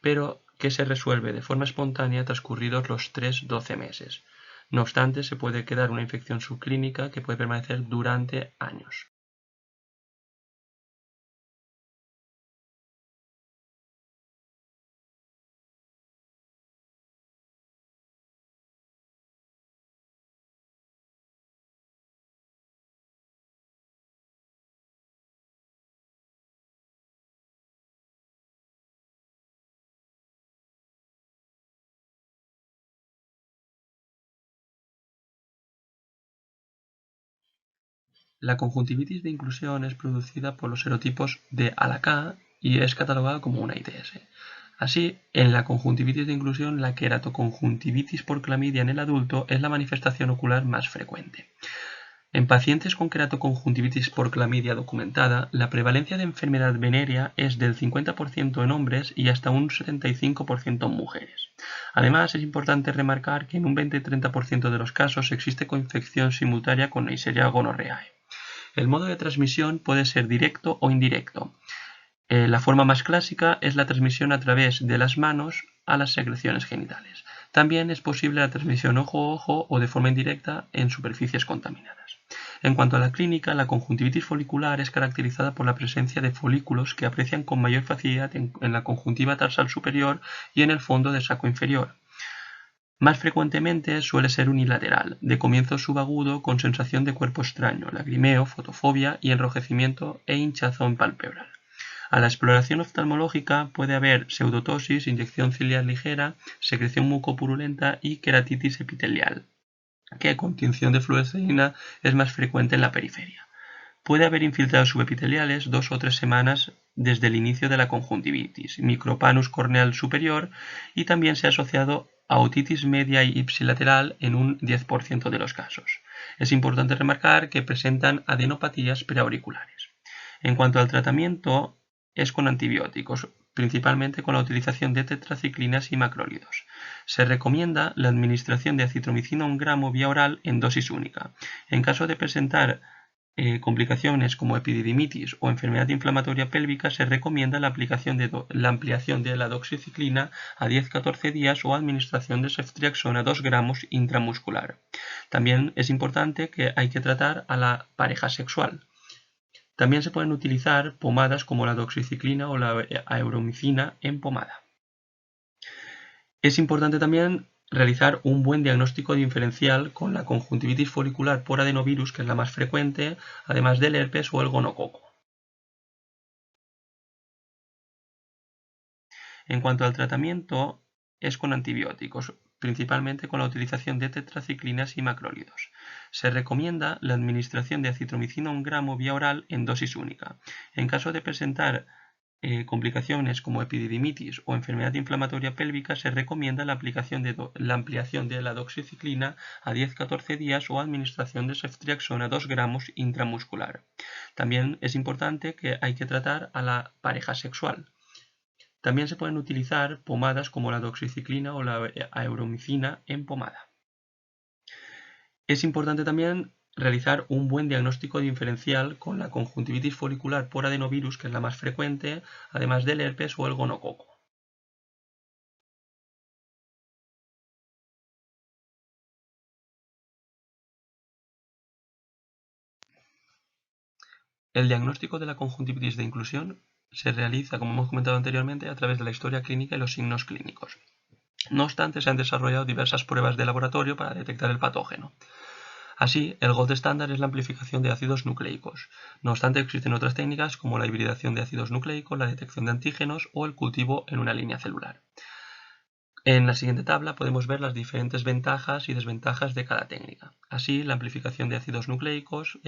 pero que se resuelve de forma espontánea transcurridos los 3-12 meses. No obstante, se puede quedar una infección subclínica que puede permanecer durante años. La conjuntivitis de inclusión es producida por los serotipos de a la K y es catalogada como una ITS. Así, en la conjuntivitis de inclusión, la queratoconjuntivitis por clamidia en el adulto es la manifestación ocular más frecuente. En pacientes con queratoconjuntivitis por clamidia documentada, la prevalencia de enfermedad venérea es del 50% en hombres y hasta un 75% en mujeres. Además, es importante remarcar que en un 20-30% de los casos existe coinfección simultánea con Neisseria gonorrhoeae. El modo de transmisión puede ser directo o indirecto. La forma más clásica es la transmisión a través de las manos a las secreciones genitales. También es posible la transmisión ojo a ojo o de forma indirecta en superficies contaminadas. En cuanto a la clínica, la conjuntivitis folicular es caracterizada por la presencia de folículos que aprecian con mayor facilidad en la conjuntiva tarsal superior y en el fondo del saco inferior. Más frecuentemente suele ser unilateral, de comienzo subagudo con sensación de cuerpo extraño, lagrimeo, fotofobia y enrojecimiento e hinchazón palpebral. A la exploración oftalmológica puede haber pseudotosis, inyección ciliar ligera, secreción mucopurulenta y queratitis epitelial, que con tinción de fluoresceína es más frecuente en la periferia. Puede haber infiltrados subepiteliales 2 o 3 semanas desde el inicio de la conjuntivitis, micropanus corneal superior, y también se ha asociado a otitis media y ipsilateral en un 10% de los casos. Es importante remarcar que presentan adenopatías preauriculares. En cuanto al tratamiento, es con antibióticos, principalmente con la utilización de tetraciclinas y macrólidos. Se recomienda la administración de acitromicina 1 gramo vía oral en dosis única. En caso de presentar complicaciones como epididimitis o enfermedad inflamatoria pélvica, se recomienda la ampliación de la doxiciclina a 10-14 días o administración de ceftriaxona 2 gramos intramuscular. También es importante que hay que tratar a la pareja sexual. También se pueden utilizar pomadas como la doxiciclina o la aeromicina en pomada. Es importante también realizar un buen diagnóstico diferencial con la conjuntivitis folicular por adenovirus, que es la más frecuente, además del herpes o el gonococo. En cuanto al tratamiento, es con antibióticos, principalmente con la utilización de tetraciclinas y macrólidos. Se recomienda la administración de acitromicina 1 gramo vía oral en dosis única. En caso de presentar complicaciones como epididimitis o enfermedad inflamatoria pélvica, se recomienda la ampliación de la doxiciclina a 10-14 días o administración de ceftriaxona 2 gramos intramuscular. También es importante que hay que tratar a la pareja sexual. También se pueden utilizar pomadas como la doxiciclina o la aeromicina en pomada. Es importante también realizar un buen diagnóstico diferencial con la conjuntivitis folicular por adenovirus, que es la más frecuente, además del herpes o el gonococo. El diagnóstico de la conjuntivitis de inclusión se realiza, como hemos comentado anteriormente, a través de la historia clínica y los signos clínicos. No obstante, se han desarrollado diversas pruebas de laboratorio para detectar el patógeno. Así, el gold estándar es la amplificación de ácidos nucleicos. No obstante, existen otras técnicas como la hibridación de ácidos nucleicos, la detección de antígenos o el cultivo en una línea celular. En la siguiente tabla podemos ver las diferentes ventajas y desventajas de cada técnica. Así, la amplificación de ácidos nucleicos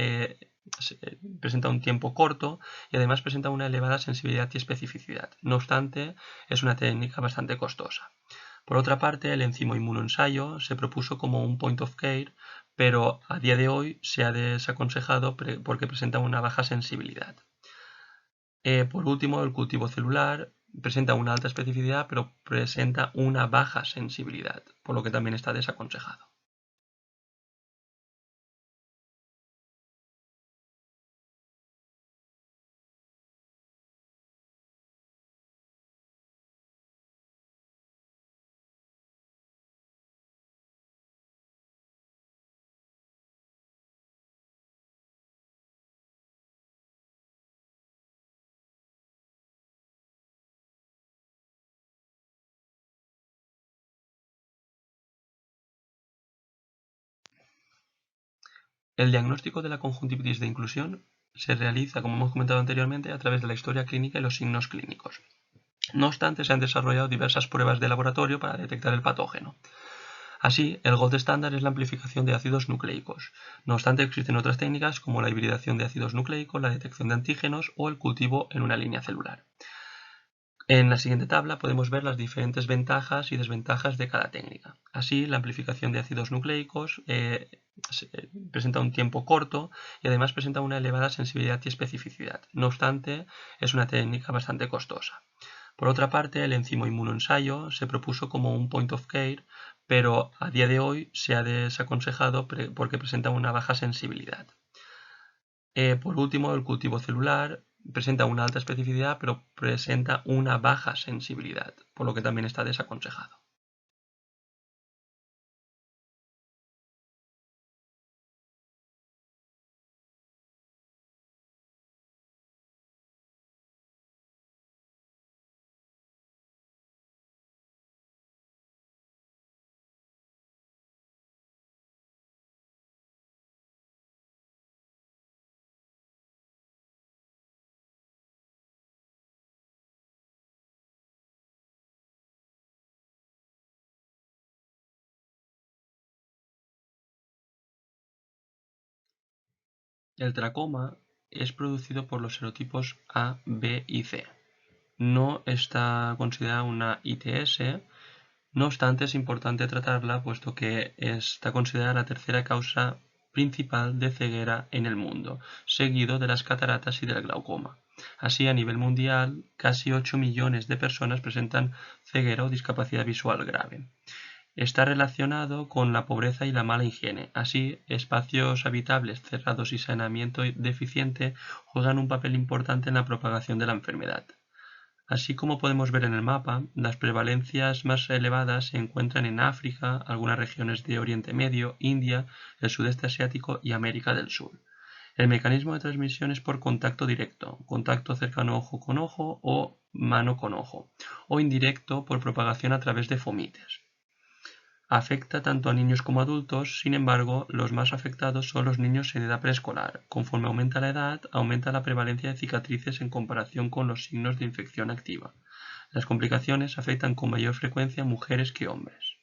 presenta un tiempo corto y además presenta una elevada sensibilidad y especificidad. No obstante, es una técnica bastante costosa. Por otra parte, el enzimo-inmunoensayo se propuso como un point of care, pero a día de hoy se ha desaconsejado porque presenta una baja sensibilidad. Por último, el cultivo celular presenta una alta especificidad, pero presenta una baja sensibilidad, por lo que también está desaconsejado. El diagnóstico de la conjuntivitis de inclusión se realiza, como hemos comentado anteriormente, a través de la historia clínica y los signos clínicos. No obstante, se han desarrollado diversas pruebas de laboratorio para detectar el patógeno. Así, el gold estándar es la amplificación de ácidos nucleicos. No obstante, existen otras técnicas como la hibridación de ácidos nucleicos, la detección de antígenos o el cultivo en una línea celular. En la siguiente tabla podemos ver las diferentes ventajas y desventajas de cada técnica. Así, la amplificación de ácidos nucleicos presenta un tiempo corto y además presenta una elevada sensibilidad y especificidad. No obstante, es una técnica bastante costosa. Por otra parte, el enzimo-inmunoensayo se propuso como un point of care, pero a día de hoy se ha desaconsejado porque presenta una baja sensibilidad. Por último, el cultivo celular presenta una alta especificidad, pero presenta una baja sensibilidad, por lo que también está desaconsejado. El tracoma es producido por los serotipos A, B y C. No está considerada una ITS, no obstante es importante tratarla puesto que está considerada la tercera causa principal de ceguera en el mundo, seguido de las cataratas y del glaucoma. Así, a nivel mundial, casi 8 millones de personas presentan ceguera o discapacidad visual grave. Está relacionado con la pobreza y la mala higiene. Así, espacios habitables cerrados y saneamiento deficiente juegan un papel importante en la propagación de la enfermedad. Así como podemos ver en el mapa, las prevalencias más elevadas se encuentran en África, algunas regiones de Oriente Medio, India, el sudeste asiático y América del Sur. El mecanismo de transmisión es por contacto directo, contacto cercano ojo con ojo o mano con ojo, o indirecto por propagación a través de fomites. Afecta tanto a niños como a adultos, sin embargo, los más afectados son los niños en edad preescolar. Conforme aumenta la edad, aumenta la prevalencia de cicatrices en comparación con los signos de infección activa. Las complicaciones afectan con mayor frecuencia a mujeres que hombres.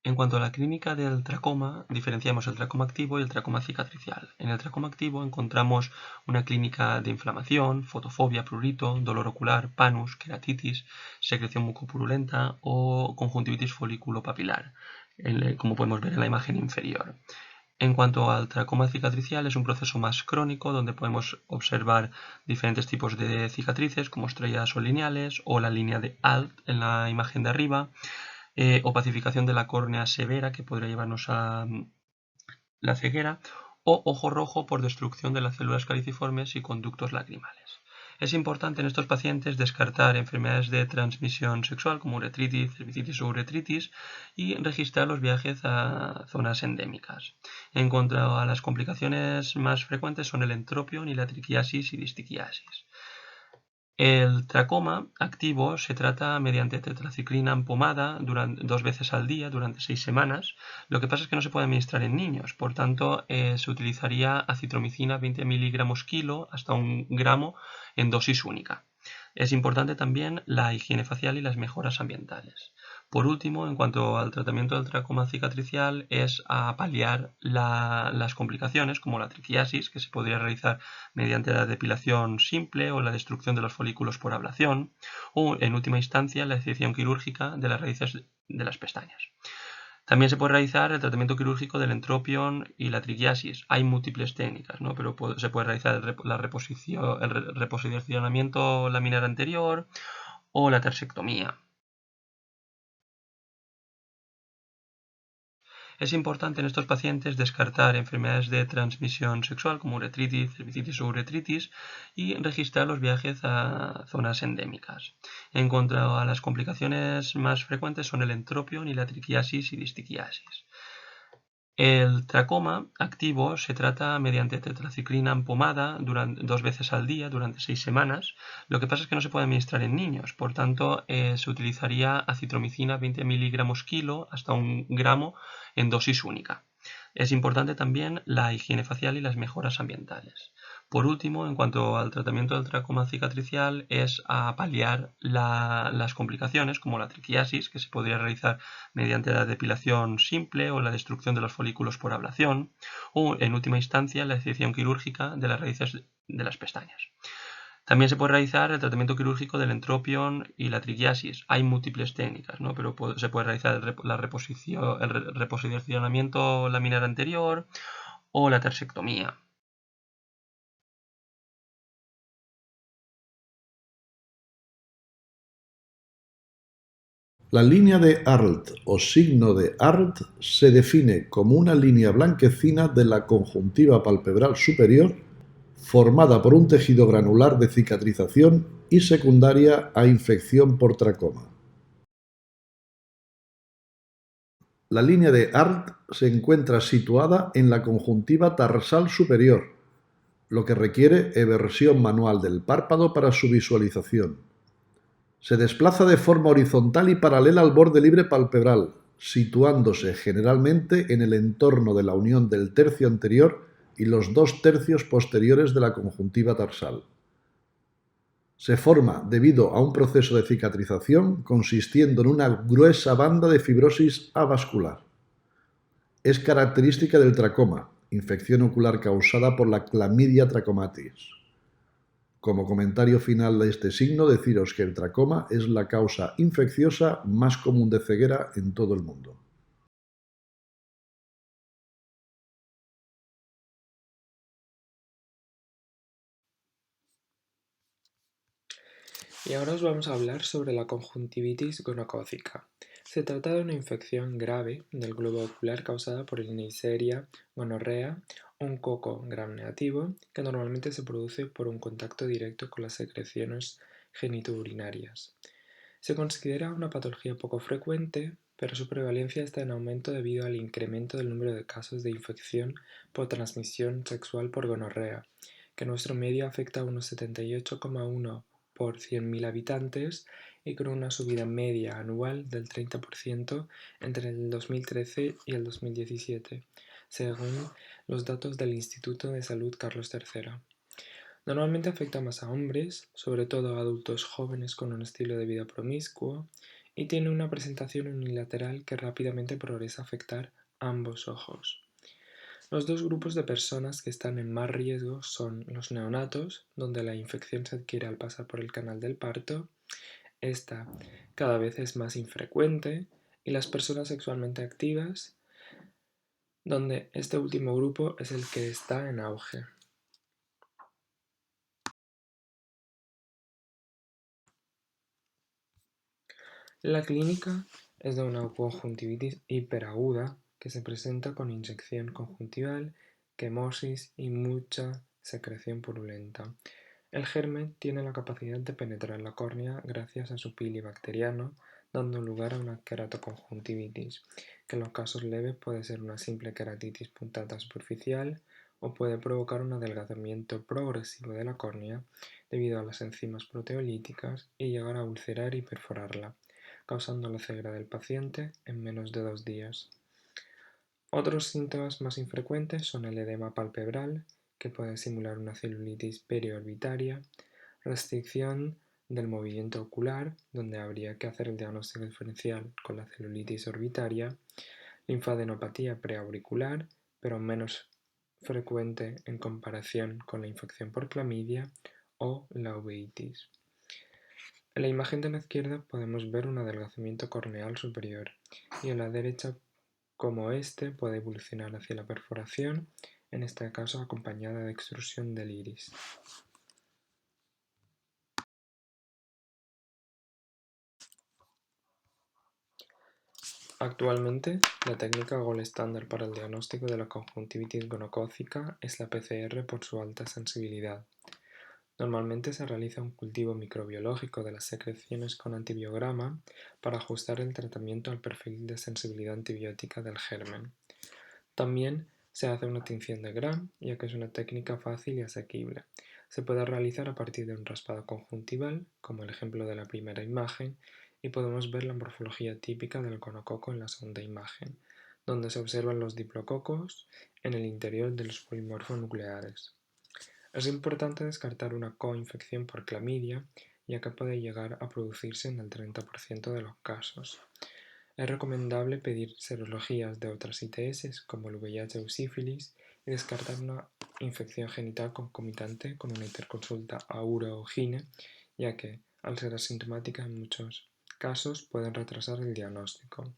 En cuanto a la clínica del tracoma, diferenciamos el tracoma activo y el tracoma cicatricial. En el tracoma activo encontramos una clínica de inflamación, fotofobia, prurito, dolor ocular, panus, queratitis, secreción mucopurulenta o conjuntivitis foliculopapilar, como podemos ver en la imagen inferior. En cuanto al tracoma cicatricial, es un proceso más crónico donde podemos observar diferentes tipos de cicatrices como estrellas o lineales o la línea de ALT en la imagen de arriba, opacificación de la córnea severa que podría llevarnos a la ceguera o ojo rojo por destrucción de las células caliciformes y conductos lacrimales. Es importante en estos pacientes descartar enfermedades de transmisión sexual como uretritis, cervicitis o uretritis y registrar los viajes a zonas endémicas. En cuanto a las complicaciones más frecuentes son el entropion y la triquiasis y distiquiasis. El tracoma activo se trata mediante tetraciclina en pomada 2 veces al día durante 6 semanas. Lo que pasa es que no se puede administrar en niños, por tanto se utilizaría acitromicina 20 miligramos kilo hasta 1 gramo en dosis única. Es importante también la higiene facial y las mejoras ambientales. Por último, en cuanto al tratamiento del tracoma cicatricial, es a paliar las complicaciones como la triquiasis, que se podría realizar mediante la depilación simple o la destrucción de los folículos por ablación, o en última instancia la excepción quirúrgica de las raíces de las pestañas. También se puede realizar el tratamiento quirúrgico del entropion y la triquiasis. Hay múltiples técnicas, ¿no? Pero se puede realizar el reposicionamiento laminar anterior o la tersectomía. Es importante en estos pacientes descartar enfermedades de transmisión sexual como uretritis, cervicitis o uretritis y registrar los viajes a zonas endémicas. En cuanto a las complicaciones más frecuentes son el entropion y la triquiasis y distiquiasis. El tracoma activo se trata mediante tetraciclina en pomada 2 veces al día durante 6 semanas. Lo que pasa es que no se puede administrar en niños, por tanto se utilizaría acitromicina 20 miligramos kilo hasta 1 gramo en dosis única. Es importante también la higiene facial y las mejoras ambientales. Por último, en cuanto al tratamiento del tracoma cicatricial, es a paliar las complicaciones como la triquiasis, que se podría realizar mediante la depilación simple o la destrucción de los folículos por ablación, o en última instancia la excepción quirúrgica de las raíces de las pestañas. También se puede realizar el tratamiento quirúrgico del entropión y la triquiasis. Hay múltiples técnicas, ¿no? Pero se puede realizar el reposicionamiento laminar anterior o la tersectomía. La línea de Arlt o signo de Arlt se define como una línea blanquecina de la conjuntiva palpebral superior formada por un tejido granular de cicatrización y secundaria a infección por tracoma. La línea de Arlt se encuentra situada en la conjuntiva tarsal superior, lo que requiere eversión manual del párpado para su visualización. Se desplaza de forma horizontal y paralela al borde libre palpebral, situándose generalmente en el entorno de la unión del tercio anterior y los 2 tercios posteriores de la conjuntiva tarsal. Se forma debido a un proceso de cicatrización consistiendo en una gruesa banda de fibrosis avascular. Es característica del tracoma, infección ocular causada por la Chlamydia trachomatis. Como comentario final de este signo, deciros que el tracoma es la causa infecciosa más común de ceguera en todo el mundo. Y ahora os vamos a hablar sobre la conjuntivitis gonocócica. Se trata de una infección grave del globo ocular causada por el Neisseria gonorrhea, un coco gram negativo que normalmente se produce por un contacto directo con las secreciones genitourinarias. Se considera una patología poco frecuente, pero su prevalencia está en aumento debido al incremento del número de casos de infección por transmisión sexual por gonorrea, que en nuestro medio afecta a unos 78,1 por 100.000 habitantes y con una subida media anual del 30% entre el 2013 y el 2017, según los datos del Instituto de Salud Carlos III. Normalmente afecta más a hombres, sobre todo a adultos jóvenes con un estilo de vida promiscuo, y tiene una presentación unilateral que rápidamente progresa a afectar ambos ojos. Los 2 grupos de personas que están en más riesgo son los neonatos, donde la infección se adquiere al pasar por el canal del parto. Esta cada vez es más infrecuente, y las personas sexualmente activas, donde este último grupo es el que está en auge. La clínica es de una conjuntivitis hiperaguda que se presenta con inyección conjuntival, quemosis y mucha secreción purulenta. El germen tiene la capacidad de penetrar la córnea gracias a su pili bacteriano, dando lugar a una queratoconjuntivitis, que en los casos leves puede ser una simple queratitis punctata superficial o puede provocar un adelgazamiento progresivo de la córnea debido a las enzimas proteolíticas y llegar a ulcerar y perforarla, causando la ceguera del paciente en menos de 2 días. Otros síntomas más infrecuentes son el edema palpebral, que puede simular una celulitis periorbitaria, restricción del movimiento ocular, donde habría que hacer el diagnóstico diferencial con la celulitis orbitaria, linfadenopatía preauricular, pero menos frecuente en comparación con la infección por clamidia o la uveitis. En la imagen de la izquierda podemos ver un adelgazamiento corneal superior y en la derecha cómo este puede evolucionar hacia la perforación, en este caso acompañada de extrusión del iris. Actualmente, la técnica gold estándar para el diagnóstico de la conjuntivitis gonocócica es la PCR por su alta sensibilidad. Normalmente se realiza un cultivo microbiológico de las secreciones con antibiograma para ajustar el tratamiento al perfil de sensibilidad antibiótica del germen. También se hace una tinción de Gram, ya que es una técnica fácil y asequible. Se puede realizar a partir de un raspado conjuntival, como el ejemplo de la primera imagen, y podemos ver la morfología típica del gonococo en la segunda imagen. donde se observan los diplococos en el interior de los polimorfos nucleares. Es importante descartar una coinfección por clamidia, ya que puede llegar a producirse en el 30% de los casos. Es recomendable pedir serologías de otras ITS como el VIH o sífilis y descartar una infección genital concomitante con una interconsulta a uro o gine, ya que, al ser asintomática en muchos casos, pueden retrasar el diagnóstico.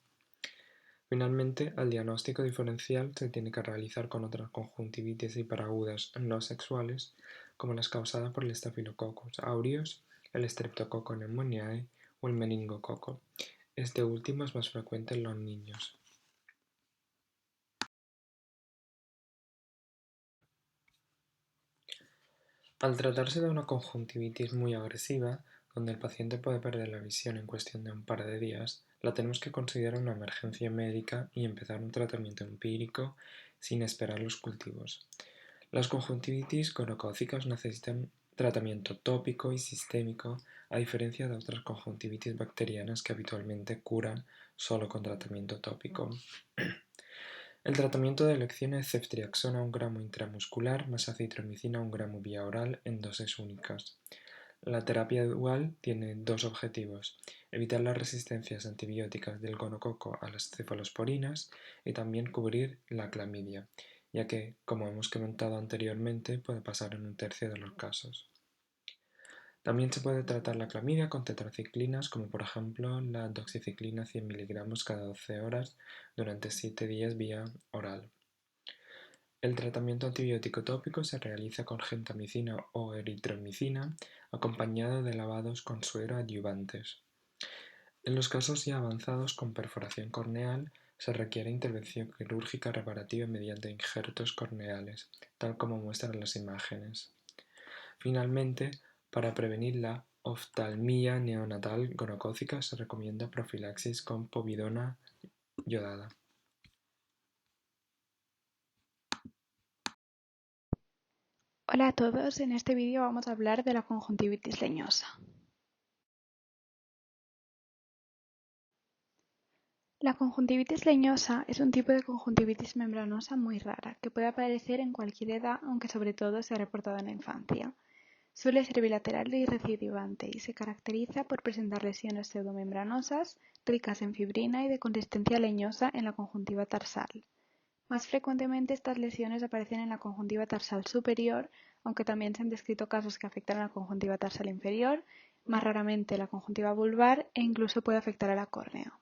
Finalmente, el diagnóstico diferencial se tiene que realizar con otras conjuntivitis hiperagudas no sexuales, como las causadas por el Staphylococcus aureus, el Streptococcus pneumoniae o el meningococo. Este último es más frecuente en los niños. Al tratarse de una conjuntivitis muy agresiva, donde el paciente puede perder la visión en cuestión de un par de días, la tenemos que considerar una emergencia médica y empezar un tratamiento empírico sin esperar los cultivos. Las conjuntivitis gonocócicas necesitan tratamiento tópico y sistémico, a diferencia de otras conjuntivitis bacterianas que habitualmente curan solo con tratamiento tópico. El tratamiento de elección es ceftriaxona 1 gramo intramuscular más acitromicina 1 gramo vía oral en dosis únicas. La terapia dual tiene dos objetivos: evitar las resistencias antibióticas del gonococo a las cefalosporinas y también cubrir la clamidia, ya que, como hemos comentado anteriormente, puede pasar en un tercio de los casos. También se puede tratar la clamidia con tetraciclinas, como por ejemplo la doxiciclina 100 mg cada 12 horas durante 7 días vía oral. El tratamiento antibiótico tópico se realiza con gentamicina o eritromicina, acompañado de lavados con suero adyuvantes. En los casos ya avanzados con perforación corneal, se requiere intervención quirúrgica reparativa mediante injertos corneales, tal como muestran las imágenes. Finalmente, para prevenir la oftalmia neonatal gonocócica se recomienda profilaxis con povidona yodada. Hola a todos, en este vídeo vamos a hablar de la conjuntivitis leñosa. La conjuntivitis leñosa es un tipo de conjuntivitis membranosa muy rara, que puede aparecer en cualquier edad, aunque sobre todo se ha reportado en la infancia. Suele ser bilateral y recidivante y se caracteriza por presentar lesiones pseudomembranosas, ricas en fibrina y de consistencia leñosa en la conjuntiva tarsal. Más frecuentemente estas lesiones aparecen en la conjuntiva tarsal superior, aunque también se han descrito casos que afectan a la conjuntiva tarsal inferior, más raramente la conjuntiva vulvar e incluso puede afectar a la córnea.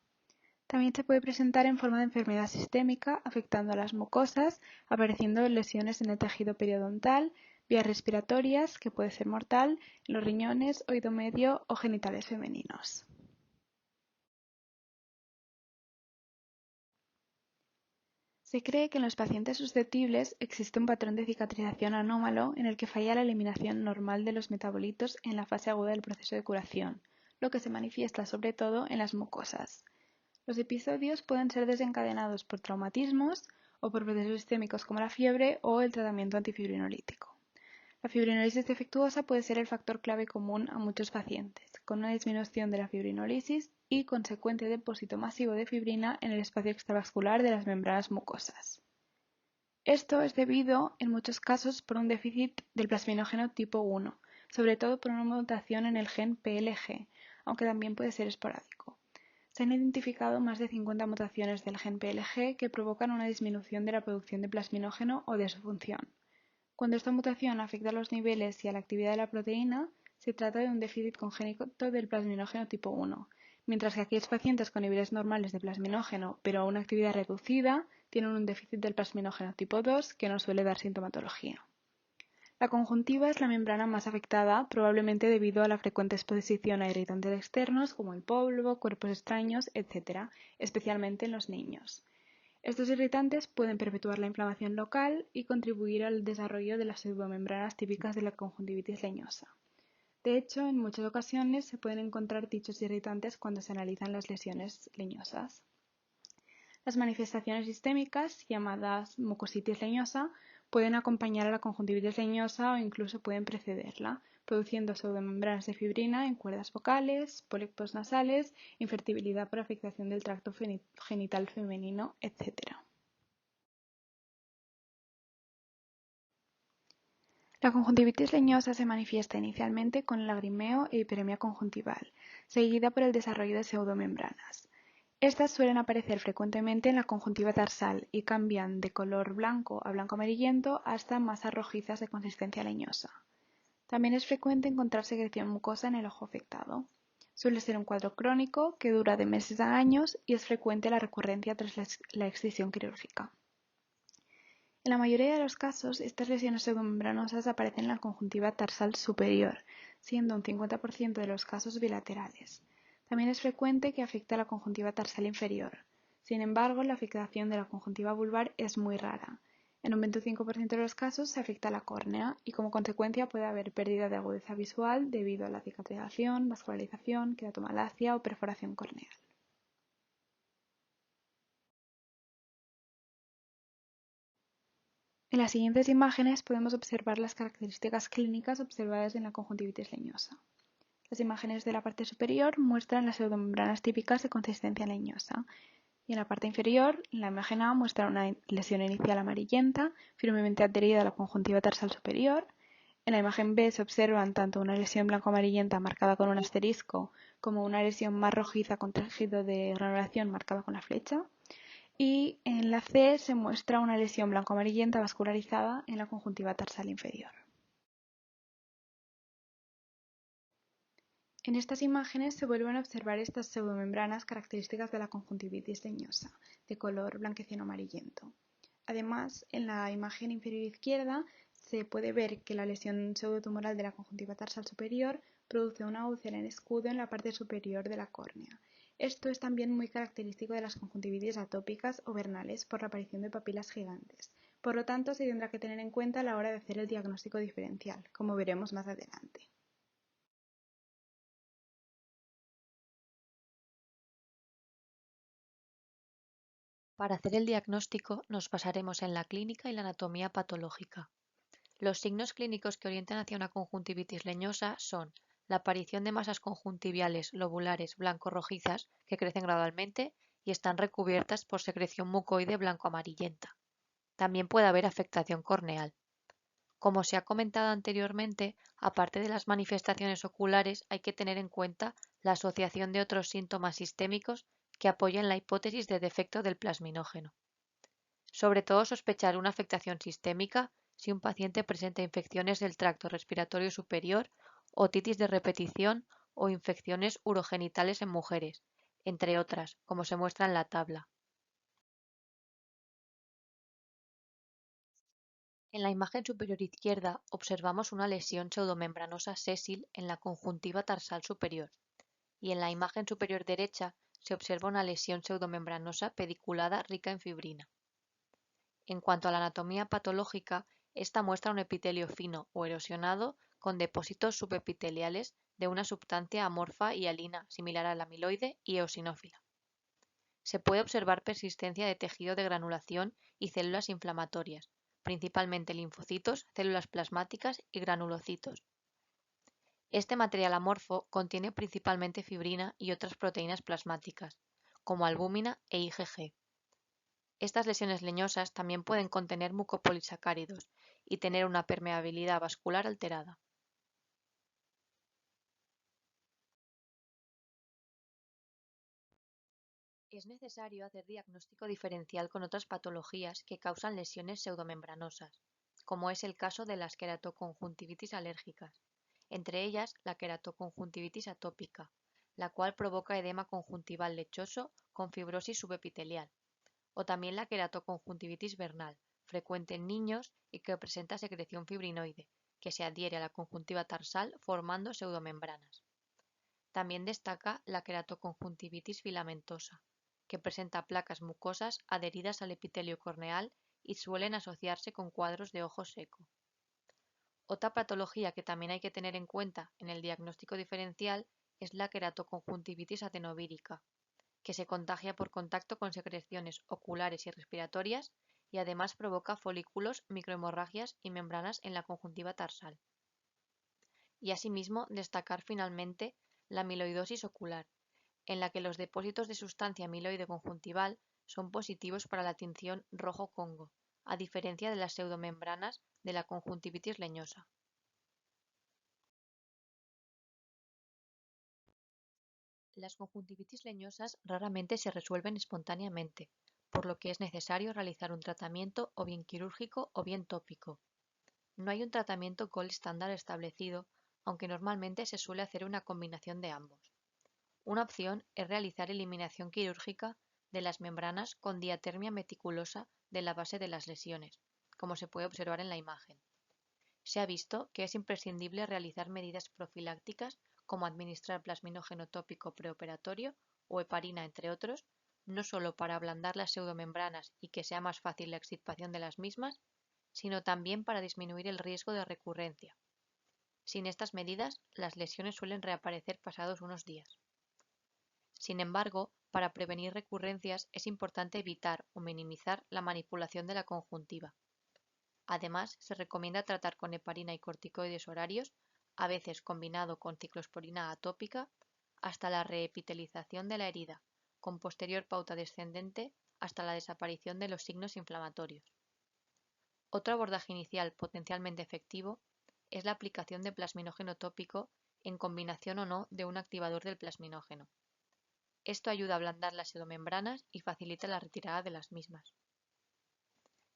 También se puede presentar en forma de enfermedad sistémica, afectando a las mucosas, apareciendo lesiones en el tejido periodontal, vías respiratorias, que puede ser mortal, en los riñones, oído medio o genitales femeninos. Se cree que en los pacientes susceptibles existe un patrón de cicatrización anómalo en el que falla la eliminación normal de los metabolitos en la fase aguda del proceso de curación, lo que se manifiesta sobre todo en las mucosas. Los episodios pueden ser desencadenados por traumatismos o por procesos sistémicos como la fiebre o el tratamiento antifibrinolítico. La fibrinolisis defectuosa puede ser el factor clave común a muchos pacientes, con una disminución de la fibrinolisis y consecuente depósito masivo de fibrina en el espacio extravascular de las membranas mucosas. Esto es debido, en muchos casos, por un déficit del plasminógeno tipo 1, sobre todo por una mutación en el gen PLG, aunque también puede ser esporádico. Se han identificado más de 50 mutaciones del gen PLG que provocan una disminución de la producción de plasminógeno o de su función. Cuando esta mutación afecta a los niveles y a la actividad de la proteína, se trata de un déficit congénito del plasminógeno tipo 1, mientras que aquellos pacientes con niveles normales de plasminógeno pero a una actividad reducida tienen un déficit del plasminógeno tipo 2 que no suele dar sintomatología. La conjuntiva es la membrana más afectada, probablemente debido a la frecuente exposición a irritantes externos como el polvo, cuerpos extraños, etc., especialmente en los niños. Estos irritantes pueden perpetuar la inflamación local y contribuir al desarrollo de las pseudomembranas típicas de la conjuntivitis leñosa. De hecho, en muchas ocasiones se pueden encontrar dichos irritantes cuando se analizan las lesiones leñosas. Las manifestaciones sistémicas, llamadas mucositis leñosa, pueden acompañar a la conjuntivitis leñosa o incluso pueden precederla, produciendo pseudomembranas de fibrina en cuerdas vocales, pólipos nasales, infertilidad por afectación del tracto genital femenino, etc. La conjuntivitis leñosa se manifiesta inicialmente con lagrimeo e hiperemia conjuntival, seguida por el desarrollo de pseudomembranas. Estas suelen aparecer frecuentemente en la conjuntiva tarsal y cambian de color blanco a blanco amarillento hasta masas rojizas de consistencia leñosa. También es frecuente encontrar secreción mucosa en el ojo afectado. Suele ser un cuadro crónico que dura de meses a años y es frecuente la recurrencia tras la excisión quirúrgica. En la mayoría de los casos, estas lesiones pseudomembranosas aparecen en la conjuntiva tarsal superior, siendo un 50% de los casos bilaterales. También es frecuente que afecte a la conjuntiva tarsal inferior. Sin embargo, la afectación de la conjuntiva vulvar es muy rara. En un 25% de los casos se afecta a la córnea y como consecuencia puede haber pérdida de agudeza visual debido a la cicatrización, vascularización, queratomalacia o perforación corneal. En las siguientes imágenes podemos observar las características clínicas observadas en la conjuntivitis leñosa. Las imágenes de la parte superior muestran las pseudomembranas típicas de consistencia leñosa y en la parte inferior, la imagen A muestra una lesión inicial amarillenta firmemente adherida a la conjuntiva tarsal superior. En la imagen B se observan tanto una lesión blanco-amarillenta marcada con un asterisco como una lesión más rojiza con tejido de granulación marcada con la flecha. Y en la C se muestra una lesión blanco-amarillenta vascularizada en la conjuntiva tarsal inferior. En estas imágenes se vuelven a observar estas pseudomembranas características de la conjuntivitis leñosa, de color blanquecino amarillento. Además, en la imagen inferior izquierda se puede ver que la lesión pseudotumoral de la conjuntiva tarsal superior produce una úlcera en escudo en la parte superior de la córnea. Esto es también muy característico de las conjuntivitis atópicas o vernales por la aparición de papilas gigantes. Por lo tanto, se tendrá que tener en cuenta a la hora de hacer el diagnóstico diferencial, como veremos más adelante. Para hacer el diagnóstico nos basaremos en la clínica y la anatomía patológica. Los signos clínicos que orientan hacia una conjuntivitis leñosa son la aparición de masas conjuntiviales lobulares blanco-rojizas que crecen gradualmente y están recubiertas por secreción mucoide blanco-amarillenta. También puede haber afectación corneal. Como se ha comentado anteriormente, aparte de las manifestaciones oculares, hay que tener en cuenta la asociación de otros síntomas sistémicos que apoyan la hipótesis de defecto del plasminógeno. Sobre todo sospechar una afectación sistémica si un paciente presenta infecciones del tracto respiratorio superior, otitis de repetición o infecciones urogenitales en mujeres, entre otras, como se muestra en la tabla. En la imagen superior izquierda observamos una lesión pseudomembranosa sésil en la conjuntiva tarsal superior y en la imagen superior derecha se observa una lesión pseudomembranosa pediculada rica en fibrina. En cuanto a la anatomía patológica, esta muestra un epitelio fino o erosionado con depósitos subepiteliales de una sustancia amorfa y hialina similar al amiloide y eosinófila. Se puede observar persistencia de tejido de granulación y células inflamatorias, principalmente linfocitos, células plasmáticas y granulocitos. Este material amorfo contiene principalmente fibrina y otras proteínas plasmáticas, como albúmina e IgG. Estas lesiones leñosas también pueden contener mucopolisacáridos y tener una permeabilidad vascular alterada. Es necesario hacer diagnóstico diferencial con otras patologías que causan lesiones pseudomembranosas, como es el caso de las queratoconjuntivitis alérgicas, entre ellas la queratoconjuntivitis atópica, la cual provoca edema conjuntival lechoso con fibrosis subepitelial, o también la queratoconjuntivitis vernal, frecuente en niños y que presenta secreción fibrinoide, que se adhiere a la conjuntiva tarsal formando pseudomembranas. También destaca la queratoconjuntivitis filamentosa, que presenta placas mucosas adheridas al epitelio corneal y suelen asociarse con cuadros de ojo seco. Otra patología que también hay que tener en cuenta en el diagnóstico diferencial es la queratoconjuntivitis adenovírica, que se contagia por contacto con secreciones oculares y respiratorias y además provoca folículos, microhemorragias y membranas en la conjuntiva tarsal. y asimismo destacar finalmente la amiloidosis ocular, en la que los depósitos de sustancia amiloide conjuntival son positivos para la tinción rojo Congo, a diferencia de las pseudomembranas de la conjuntivitis leñosa. Las conjuntivitis leñosas raramente se resuelven espontáneamente, por lo que es necesario realizar un tratamiento o bien quirúrgico o bien tópico. No hay un tratamiento gold estándar establecido, aunque normalmente se suele hacer una combinación de ambos. Una opción es realizar eliminación quirúrgica de las membranas con diatermia meticulosa de la base de las lesiones, como se puede observar en la imagen. Se ha visto que es imprescindible realizar medidas profilácticas como administrar plasminógeno tópico preoperatorio o heparina, entre otros, no solo para ablandar las pseudomembranas y que sea más fácil la extirpación de las mismas, sino también para disminuir el riesgo de recurrencia. Sin estas medidas, las lesiones suelen reaparecer pasados unos días. Sin embargo, para prevenir recurrencias es importante evitar o minimizar la manipulación de la conjuntiva. Además, se recomienda tratar con heparina y corticoides horarios, a veces combinado con ciclosporina atópica, hasta la reepitelización de la herida, con posterior pauta descendente hasta la desaparición de los signos inflamatorios. Otro abordaje inicial potencialmente efectivo es la aplicación de plasminógeno tópico en combinación o no de un activador del plasminógeno. Esto ayuda a ablandar las pseudomembranas y facilita la retirada de las mismas.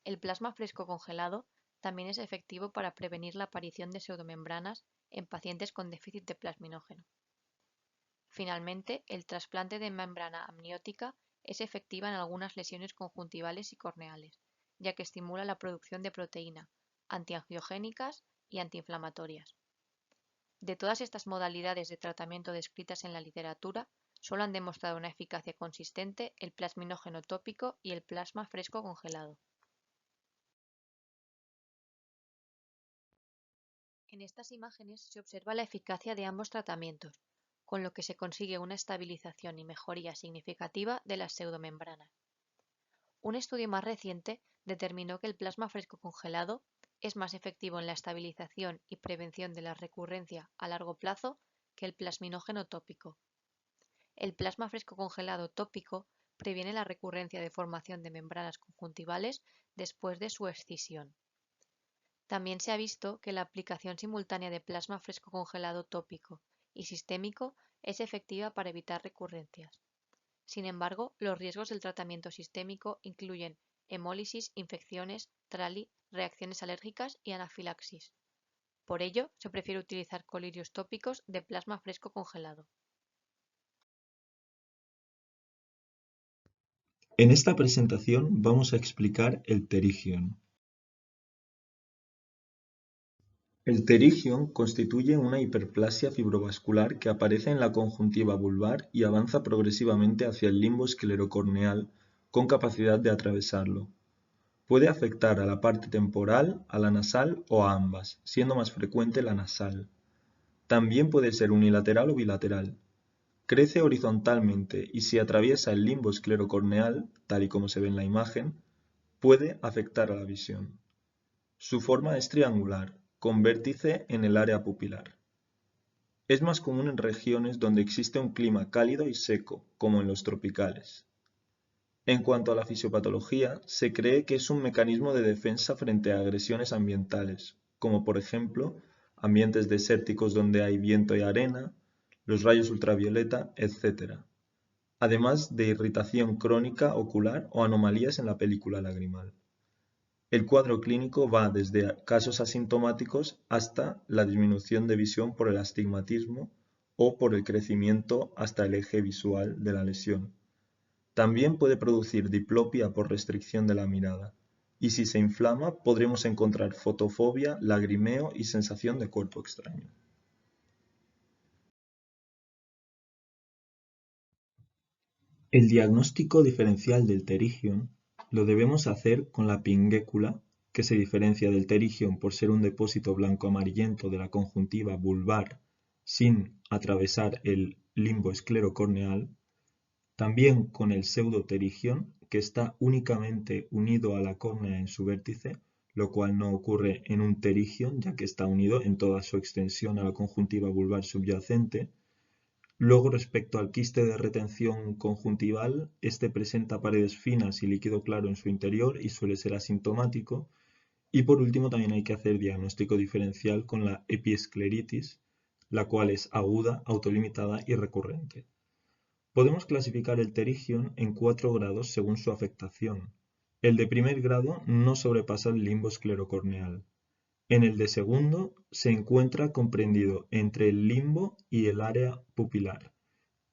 El plasma fresco congelado también es efectivo para prevenir la aparición de pseudomembranas en pacientes con déficit de plasminógeno. Finalmente, el trasplante de membrana amniótica es efectiva en algunas lesiones conjuntivales y corneales, ya que estimula la producción de proteína, antiangiogénicas y antiinflamatorias. De todas estas modalidades de tratamiento descritas en la literatura, solo han demostrado una eficacia consistente el plasminógeno tópico y el plasma fresco congelado. En estas imágenes se observa la eficacia de ambos tratamientos, con lo que se consigue una estabilización y mejoría significativa de las pseudomembranas. Un estudio más reciente determinó que el plasma fresco congelado es más efectivo en la estabilización y prevención de la recurrencia a largo plazo que el plasminógeno tópico. El plasma fresco congelado tópico previene la recurrencia de formación de membranas conjuntivales después de su escisión. También se ha visto que la aplicación simultánea de plasma fresco congelado tópico y sistémico es efectiva para evitar recurrencias. Sin embargo, los riesgos del tratamiento sistémico incluyen hemólisis, infecciones, trali, reacciones alérgicas y anafilaxis. Por ello, se prefiere utilizar colirios tópicos de plasma fresco congelado. En esta presentación vamos a explicar el pterigion. El pterigion constituye una hiperplasia fibrovascular que aparece en la conjuntiva vulvar y avanza progresivamente hacia el limbo esclerocorneal con capacidad de atravesarlo. Puede afectar a la parte temporal, a la nasal o a ambas, siendo más frecuente la nasal. También puede ser unilateral o bilateral. Crece horizontalmente y si atraviesa el limbo esclerocorneal, tal y como se ve en la imagen, puede afectar a la visión. Su forma es triangular, con vértice en el área pupilar. Es más común en regiones donde existe un clima cálido y seco, como en los tropicales. En cuanto a la fisiopatología, se cree que es un mecanismo de defensa frente a agresiones ambientales, como por ejemplo, ambientes desérticos donde hay viento y arena, los rayos ultravioleta, etc. Además de irritación crónica ocular o anomalías en la película lagrimal. El cuadro clínico va desde casos asintomáticos hasta la disminución de visión por el astigmatismo o por el crecimiento hasta el eje visual de la lesión. También puede producir diplopia por restricción de la mirada, y si se inflama podremos encontrar fotofobia, lagrimeo y sensación de cuerpo extraño. El diagnóstico diferencial del pterigion lo debemos hacer con la pinguécula, que se diferencia del pterigion por ser un depósito blanco amarillento de la conjuntiva vulvar sin atravesar el limbo esclerocorneal, también con el pseudopterigion, que está únicamente unido a la córnea en su vértice, lo cual no ocurre en un pterigion, ya que está unido en toda su extensión a la conjuntiva vulvar subyacente. Luego, respecto al quiste de retención conjuntival, este presenta paredes finas y líquido claro en su interior y suele ser asintomático. Y por último, también hay que hacer diagnóstico diferencial con la epiescleritis, la cual es aguda, autolimitada y recurrente. Podemos clasificar el pterigion en 4 grados según su afectación. El de primer grado no sobrepasa el limbo esclerocorneal. En el de segundo se encuentra comprendido entre el limbo y el área pupilar.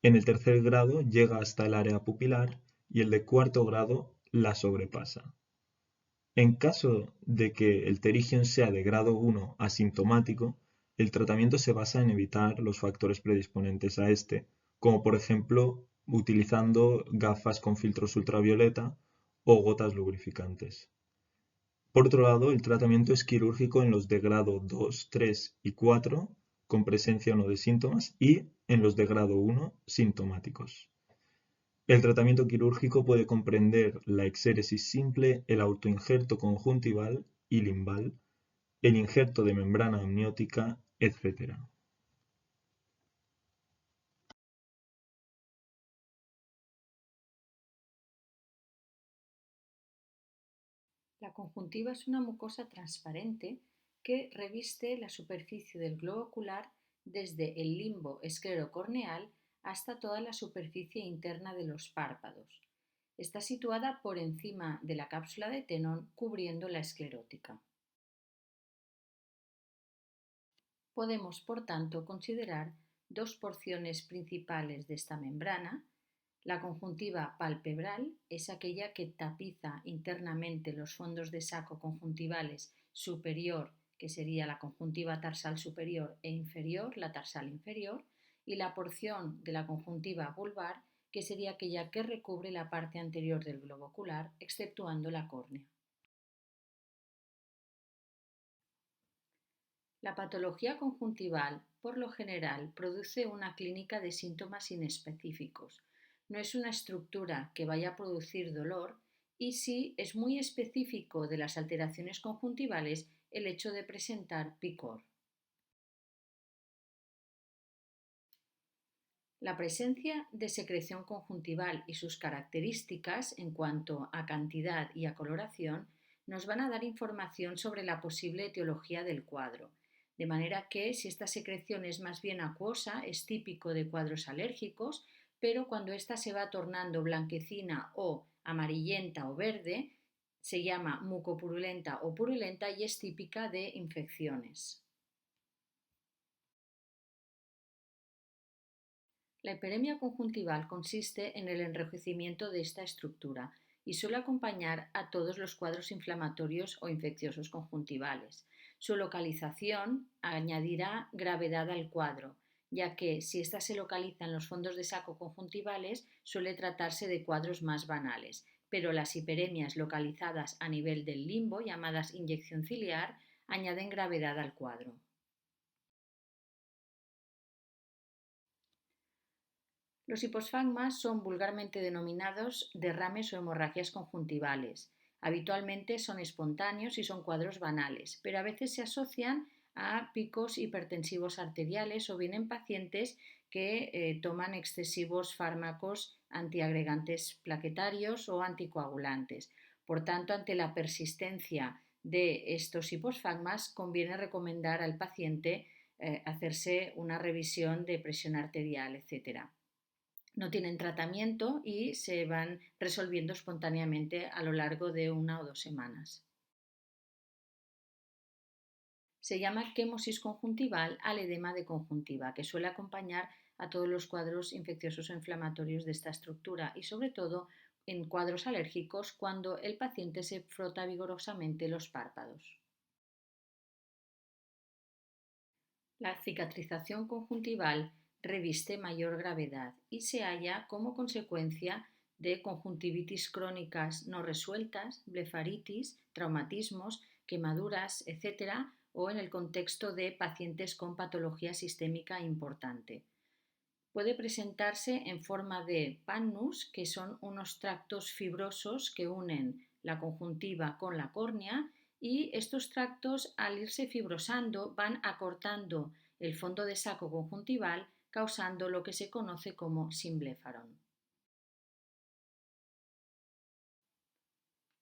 En el tercer grado llega hasta el área pupilar y el de cuarto grado la sobrepasa. En caso de que el pterigion sea de grado 1 asintomático, el tratamiento se basa en evitar los factores predisponentes a este, como por ejemplo utilizando gafas con filtros ultravioleta o gotas lubrificantes. Por otro lado, el tratamiento es quirúrgico en los de grado 2, 3 y 4, con presencia o no de síntomas, y en los de grado 1, sintomáticos. El tratamiento quirúrgico puede comprender la exéresis simple, el autoinjerto conjuntival y limbal, el injerto de membrana amniótica, etc. La conjuntiva es una mucosa transparente que reviste la superficie del globo ocular desde el limbo esclerocorneal hasta toda la superficie interna de los párpados. Está situada por encima de la cápsula de Tenon, cubriendo la esclerótica. Podemos, por tanto, considerar dos porciones principales de esta membrana. La conjuntiva palpebral es aquella que tapiza internamente los fondos de saco conjuntivales superior, que sería la conjuntiva tarsal superior, e inferior, la tarsal inferior, y la porción de la conjuntiva vulvar, que sería aquella que recubre la parte anterior del globo ocular, exceptuando la córnea. La patología conjuntival, por lo general, produce una clínica de síntomas inespecíficos. No es una estructura que vaya a producir dolor y sí es muy específico de las alteraciones conjuntivales el hecho de presentar picor. La presencia de secreción conjuntival y sus características en cuanto a cantidad y a coloración nos van a dar información sobre la posible etiología del cuadro. De manera que si esta secreción es más bien acuosa, es típico de cuadros alérgicos, pero cuando ésta se va tornando blanquecina o amarillenta o verde, se llama mucopurulenta o purulenta y es típica de infecciones. La hiperemia conjuntival consiste en el enrojecimiento de esta estructura y suele acompañar a todos los cuadros inflamatorios o infecciosos conjuntivales. Su localización añadirá gravedad al cuadro, ya que si ésta se localiza en los fondos de saco conjuntivales suele tratarse de cuadros más banales, pero las hiperemias localizadas a nivel del limbo, llamadas inyección ciliar, añaden gravedad al cuadro. Los hiposfagmas son vulgarmente denominados derrames o hemorragias conjuntivales. Habitualmente son espontáneos y son cuadros banales, pero a veces se asocian a picos hipertensivos arteriales o bien en pacientes que toman excesivos fármacos antiagregantes plaquetarios o anticoagulantes. Por tanto, ante la persistencia de estos hiposfagmas, conviene recomendar al paciente hacerse una revisión de presión arterial, etc. No tienen tratamiento y se van resolviendo espontáneamente a lo largo de 1 o 2 semanas. Se llama quemosis conjuntival al edema de conjuntiva, que suele acompañar a todos los cuadros infecciosos o inflamatorios de esta estructura y sobre todo en cuadros alérgicos cuando el paciente se frota vigorosamente los párpados. La cicatrización conjuntival reviste mayor gravedad y se halla como consecuencia de conjuntivitis crónicas no resueltas, blefaritis, traumatismos, quemaduras, etc., o en el contexto de pacientes con patología sistémica importante. Puede presentarse en forma de pannus, que son unos tractos fibrosos que unen la conjuntiva con la córnea, y estos tractos, al irse fibrosando, van acortando el fondo de saco conjuntival, causando lo que se conoce como simblefaron.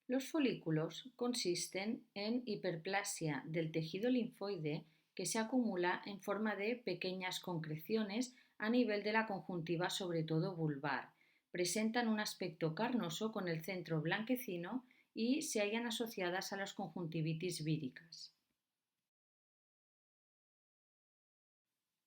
Los folículos consisten en hiperplasia del tejido linfoide que se acumula en forma de pequeñas concreciones a nivel de la conjuntiva, sobre todo vulvar. Presentan un aspecto carnoso con el centro blanquecino y se hallan asociadas a las conjuntivitis víricas.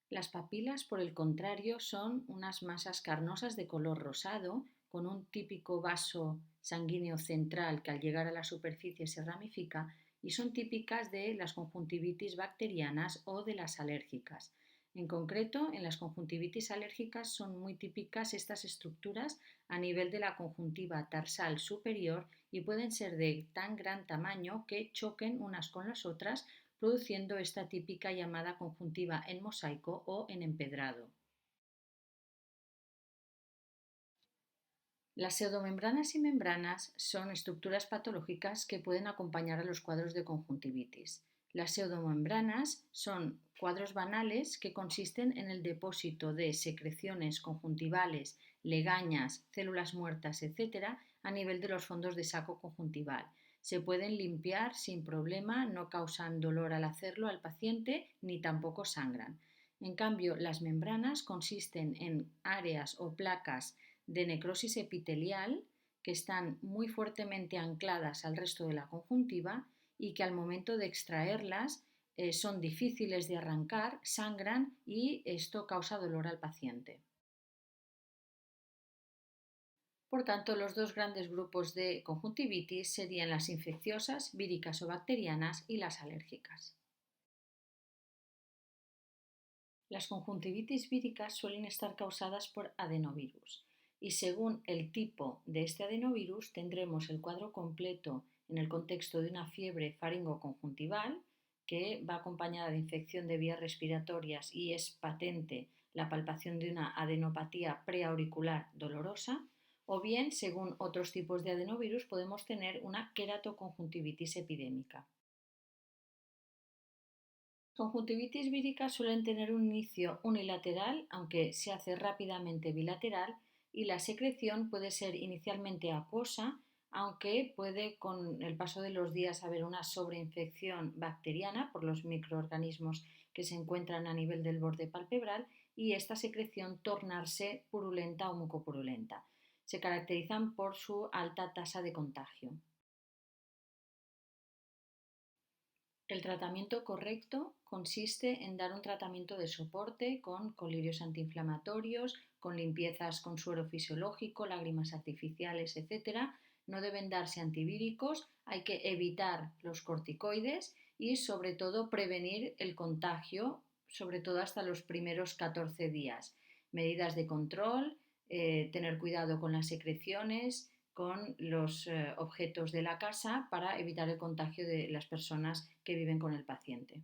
Las papilas, por el contrario, son unas masas carnosas de color rosado, con un típico vaso sanguíneo central que al llegar a la superficie se ramifica, y son típicas de las conjuntivitis bacterianas o de las alérgicas. En concreto, en las conjuntivitis alérgicas son muy típicas estas estructuras a nivel de la conjuntiva tarsal superior y pueden ser de tan gran tamaño que choquen unas con las otras, produciendo esta típica llamada conjuntiva en mosaico o en empedrado. Las pseudomembranas y membranas son estructuras patológicas que pueden acompañar a los cuadros de conjuntivitis. Las pseudomembranas son cuadros banales que consisten en el depósito de secreciones conjuntivales, legañas, células muertas, etc., a nivel de los fondos de saco conjuntival. Se pueden limpiar sin problema, no causan dolor al hacerlo al paciente ni tampoco sangran. En cambio, las membranas consisten en áreas o placas de necrosis epitelial que están muy fuertemente ancladas al resto de la conjuntiva y que al momento de extraerlas son difíciles de arrancar, sangran y esto causa dolor al paciente. Por tanto, los dos grandes grupos de conjuntivitis serían las infecciosas, víricas o bacterianas, y las alérgicas. Las conjuntivitis víricas suelen estar causadas por adenovirus y según el tipo de este adenovirus tendremos el cuadro completo en el contexto de una fiebre faringoconjuntival que va acompañada de infección de vías respiratorias y es patente la palpación de una adenopatía preauricular dolorosa, o bien, según otros tipos de adenovirus, podemos tener una queratoconjuntivitis epidémica. Las conjuntivitis víricas suelen tener un inicio unilateral, aunque se hace rápidamente bilateral, y la secreción puede ser inicialmente acuosa, aunque puede con el paso de los días haber una sobreinfección bacteriana por los microorganismos que se encuentran a nivel del borde palpebral y esta secreción tornarse purulenta o mucopurulenta. Se caracterizan por su alta tasa de contagio. El tratamiento correcto consiste en dar un tratamiento de soporte con colirios antiinflamatorios, con limpiezas con suero fisiológico, lágrimas artificiales, etc. No deben darse antivíricos, hay que evitar los corticoides y sobre todo prevenir el contagio, sobre todo hasta los primeros 14 días. Medidas de control, tener cuidado con las secreciones, con los objetos de la casa para evitar el contagio de las personas que viven con el paciente.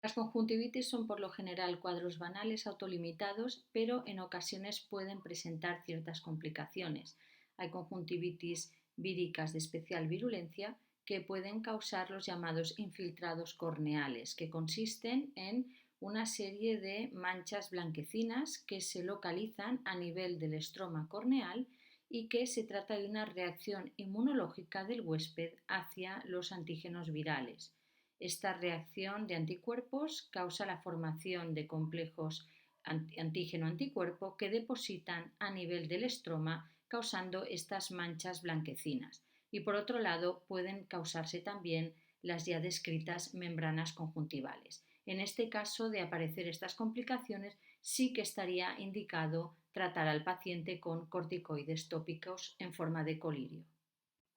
Las conjuntivitis son por lo general cuadros banales autolimitados, pero en ocasiones pueden presentar ciertas complicaciones. Hay conjuntivitis víricas de especial virulencia que pueden causar los llamados infiltrados corneales, que consisten en una serie de manchas blanquecinas que se localizan a nivel del estroma corneal y que se trata de una reacción inmunológica del huésped hacia los antígenos virales. Esta reacción de anticuerpos causa la formación de complejos antígeno-anticuerpo que depositan a nivel del estroma causando estas manchas blanquecinas. Y por otro lado pueden causarse también las ya descritas membranas conjuntivales. En este caso de aparecer estas complicaciones, sí que estaría indicado tratar al paciente con corticoides tópicos en forma de colirio.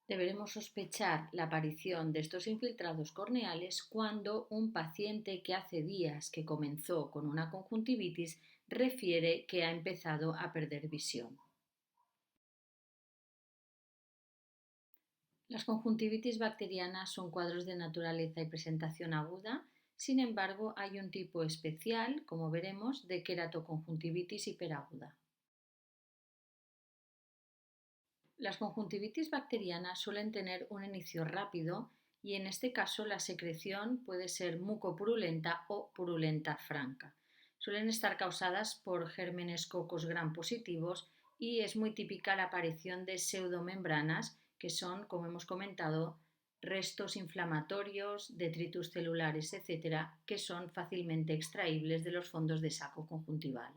Deberemos sospechar la aparición de estos infiltrados corneales cuando un paciente que hace días que comenzó con una conjuntivitis refiere que ha empezado a perder visión. Las conjuntivitis bacterianas son cuadros de naturaleza y presentación aguda. Sin embargo, hay un tipo especial, como veremos, de queratoconjuntivitis hiperaguda. Las conjuntivitis bacterianas suelen tener un inicio rápido y en este caso la secreción puede ser mucopurulenta o purulenta franca. Suelen estar causadas por gérmenes cocos gram positivos y es muy típica la aparición de pseudomembranas que son, como hemos comentado, restos inflamatorios, detritus celulares, etcétera, que son fácilmente extraíbles de los fondos de saco conjuntival.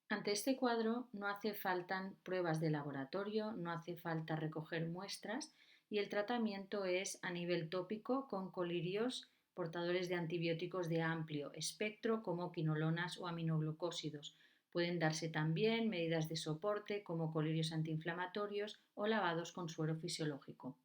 Ante este cuadro no hace falta pruebas de laboratorio, no hace falta recoger muestras y el tratamiento es a nivel tópico con colirios portadores de antibióticos de amplio espectro como quinolonas o aminoglucósidos. Pueden darse también medidas de soporte como colirios antiinflamatorios o lavados con suero fisiológico.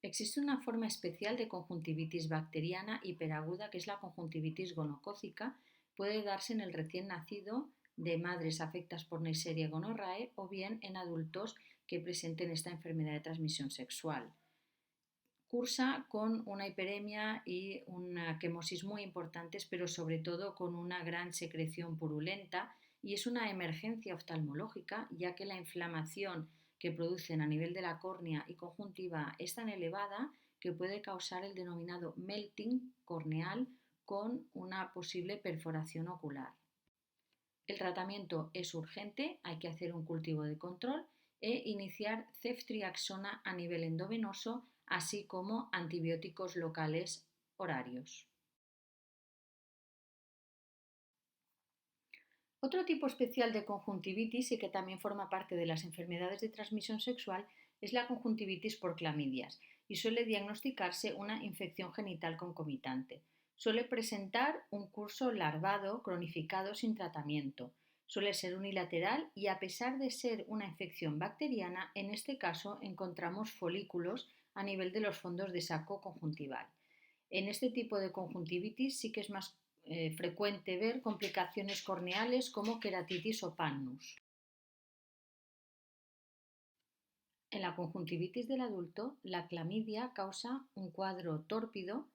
Existe una forma especial de conjuntivitis bacteriana hiperaguda que es la conjuntivitis gonocócica. Puede darse en el recién nacido de madres afectadas por Neisseria gonorrhoeae o bien en adultos que presenten esta enfermedad de transmisión sexual. Cursa con una hiperemia y una quemosis muy importantes, pero sobre todo con una gran secreción purulenta y es una emergencia oftalmológica ya que la inflamación que producen a nivel de la córnea y conjuntiva es tan elevada que puede causar el denominado melting corneal con una posible perforación ocular. El tratamiento es urgente, hay que hacer un cultivo de control e iniciar ceftriaxona a nivel endovenoso, así como antibióticos locales horarios. Otro tipo especial de conjuntivitis y que también forma parte de las enfermedades de transmisión sexual es la conjuntivitis por clamidias y suele diagnosticarse una infección genital concomitante. Suele presentar un curso larvado cronificado sin tratamiento. Suele ser unilateral y a pesar de ser una infección bacteriana, en este caso encontramos folículos a nivel de los fondos de saco conjuntival. En este tipo de conjuntivitis sí que es más frecuente ver complicaciones corneales como queratitis o pannus. En la conjuntivitis del adulto, la clamidia causa un cuadro tórpido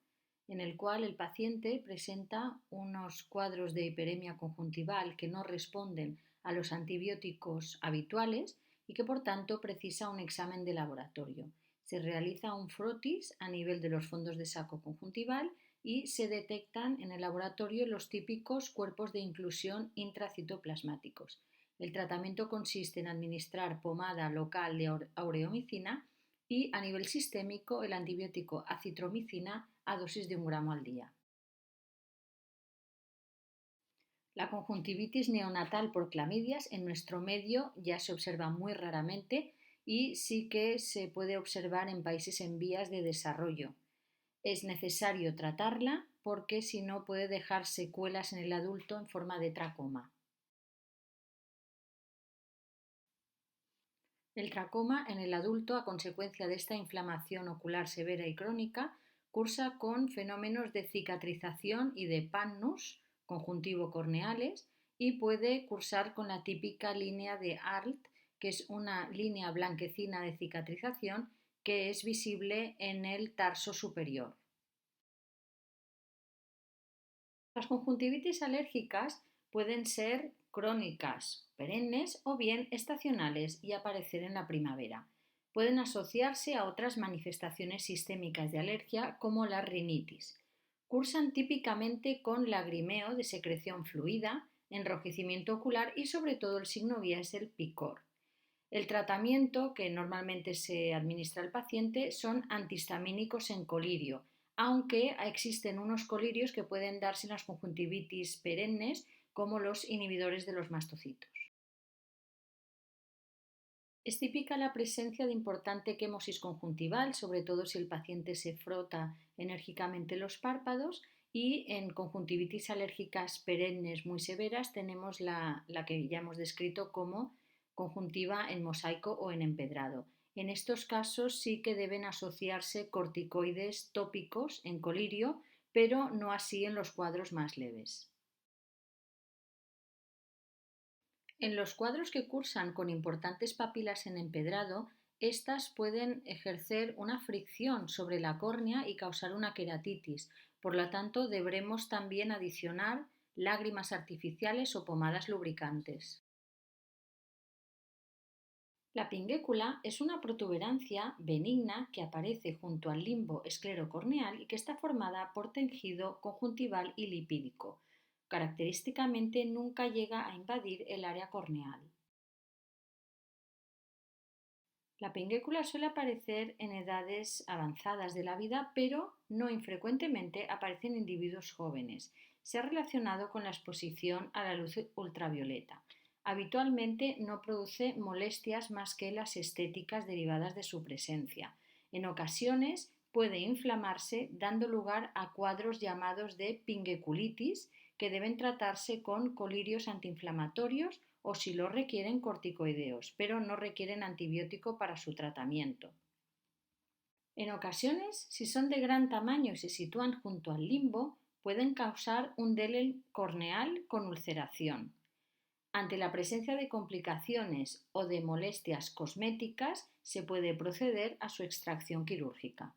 en el cual el paciente presenta unos cuadros de hiperemia conjuntival que no responden a los antibióticos habituales y que por tanto precisa un examen de laboratorio. Se realiza un frotis a nivel de los fondos de saco conjuntival y se detectan en el laboratorio los típicos cuerpos de inclusión intracitoplasmáticos. El tratamiento consiste en administrar pomada local de aureomicina y a nivel sistémico el antibiótico acitromicina a dosis de 1 gramo al día. La conjuntivitis neonatal por clamidias en nuestro medio ya se observa muy raramente y sí que se puede observar en países en vías de desarrollo. Es necesario tratarla porque si no puede dejar secuelas en el adulto en forma de tracoma. El tracoma en el adulto, a consecuencia de esta inflamación ocular severa y crónica, cursa con fenómenos de cicatrización y de pannus conjuntivo corneales y puede cursar con la típica línea de Arlt, que es una línea blanquecina de cicatrización que es visible en el tarso superior. Las conjuntivitis alérgicas pueden ser crónicas, perennes o bien estacionales y aparecer en la primavera. Pueden asociarse a otras manifestaciones sistémicas de alergia como la rinitis. Cursan típicamente con lagrimeo de secreción fluida, enrojecimiento ocular y sobre todo el signo guía es el picor. El tratamiento que normalmente se administra al paciente son antihistamínicos en colirio, aunque existen unos colirios que pueden darse en las conjuntivitis perennes como los inhibidores de los mastocitos. Es típica la presencia de importante quemosis conjuntival, sobre todo si el paciente se frota enérgicamente los párpados y en conjuntivitis alérgicas perennes muy severas tenemos la que ya hemos descrito como conjuntiva en mosaico o en empedrado. En estos casos sí que deben asociarse corticoides tópicos en colirio, pero no así en los cuadros más leves. En los cuadros que cursan con importantes papilas en empedrado, estas pueden ejercer una fricción sobre la córnea y causar una queratitis. Por lo tanto, deberemos también adicionar lágrimas artificiales o pomadas lubricantes. La pinguécula es una protuberancia benigna que aparece junto al limbo esclerocorneal y que está formada por tejido conjuntival y lipídico. Característicamente nunca llega a invadir el área corneal. La pinguécula suele aparecer en edades avanzadas de la vida, pero no infrecuentemente aparece en individuos jóvenes. Se ha relacionado con la exposición a la luz ultravioleta. Habitualmente no produce molestias más que las estéticas derivadas de su presencia. En ocasiones puede inflamarse, dando lugar a cuadros llamados de pingueculitis, que deben tratarse con colirios antiinflamatorios o, si lo requieren, corticoideos, pero no requieren antibiótico para su tratamiento. En ocasiones, si son de gran tamaño y se sitúan junto al limbo, pueden causar un delen corneal con ulceración. Ante la presencia de complicaciones o de molestias cosméticas, se puede proceder a su extracción quirúrgica.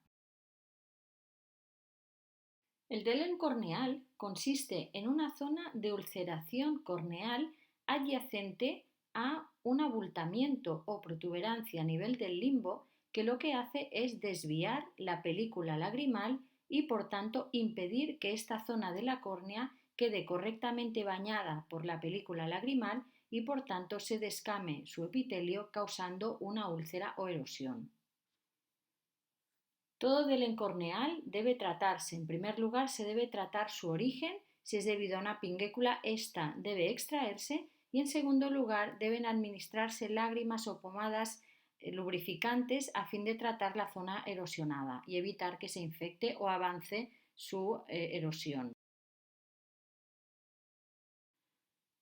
El delen corneal consiste en una zona de ulceración corneal adyacente a un abultamiento o protuberancia a nivel del limbo que lo que hace es desviar la película lagrimal y, por tanto, impedir que esta zona de la córnea quede correctamente bañada por la película lagrimal y, por tanto, se descame su epitelio, causando una úlcera o erosión. Todo delen corneal debe tratarse. En primer lugar, se debe tratar su origen. Si es debido a una pinguécula, esta debe extraerse. Y en segundo lugar, deben administrarse lágrimas o pomadas lubrificantes a fin de tratar la zona erosionada y evitar que se infecte o avance su erosión.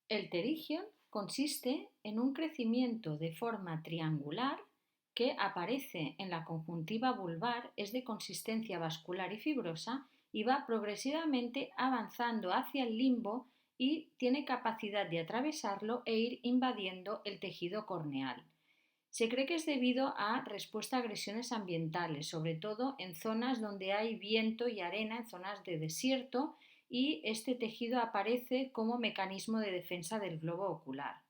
El terigion consiste en un crecimiento de forma triangular que aparece en la conjuntiva vulvar, es de consistencia vascular y fibrosa y va progresivamente avanzando hacia el limbo y tiene capacidad de atravesarlo e ir invadiendo el tejido corneal. Se cree que es debido a respuesta a agresiones ambientales, sobre todo en zonas donde hay viento y arena, en zonas de desierto, y este tejido aparece como mecanismo de defensa del globo ocular.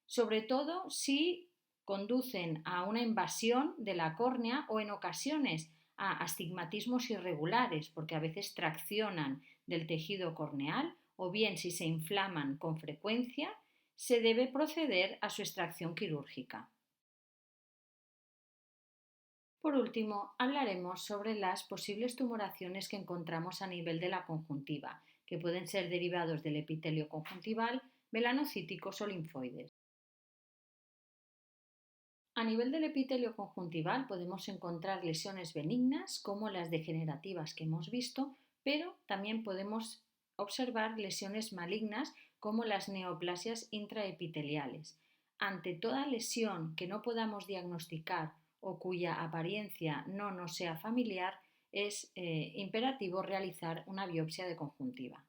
Sobre todo si conducen a una invasión de la córnea o en ocasiones a astigmatismos irregulares, porque a veces traccionan del tejido corneal, o bien si se inflaman con frecuencia, se debe proceder a su extracción quirúrgica. Por último, hablaremos sobre las posibles tumoraciones que encontramos a nivel de la conjuntiva, que pueden ser derivados del epitelio conjuntival, melanocíticos o linfoides. A nivel del epitelio conjuntival podemos encontrar lesiones benignas como las degenerativas que hemos visto, pero también podemos observar lesiones malignas como las neoplasias intraepiteliales. Ante toda lesión que no podamos diagnosticar o cuya apariencia no nos sea familiar, es imperativo realizar una biopsia de conjuntiva.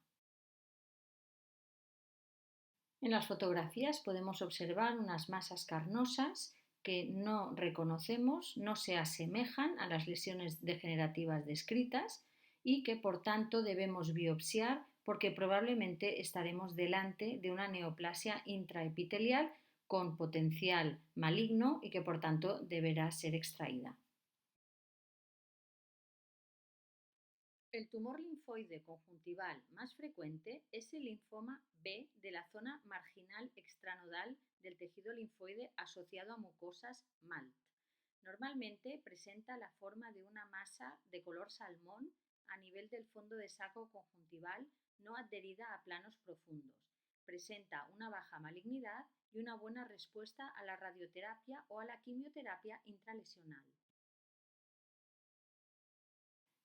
En las fotografías podemos observar unas masas carnosas que no reconocemos, no se asemejan a las lesiones degenerativas descritas y que por tanto debemos biopsiar porque probablemente estaremos delante de una neoplasia intraepitelial con potencial maligno y que por tanto deberá ser extraída. El tumor linfoide conjuntival más frecuente es el linfoma B de la zona marginal extranodal del tejido linfoide asociado a mucosas MALT. Normalmente presenta la forma de una masa de color salmón a nivel del fondo de saco conjuntival no adherida a planos profundos. Presenta una baja malignidad y una buena respuesta a la radioterapia o a la quimioterapia intralesional.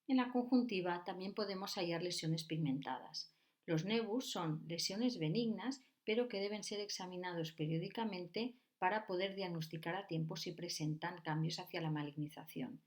En la conjuntiva también podemos hallar lesiones pigmentadas. Los nevus son lesiones benignas, pero que deben ser examinados periódicamente para poder diagnosticar a tiempo si presentan cambios hacia la malignización.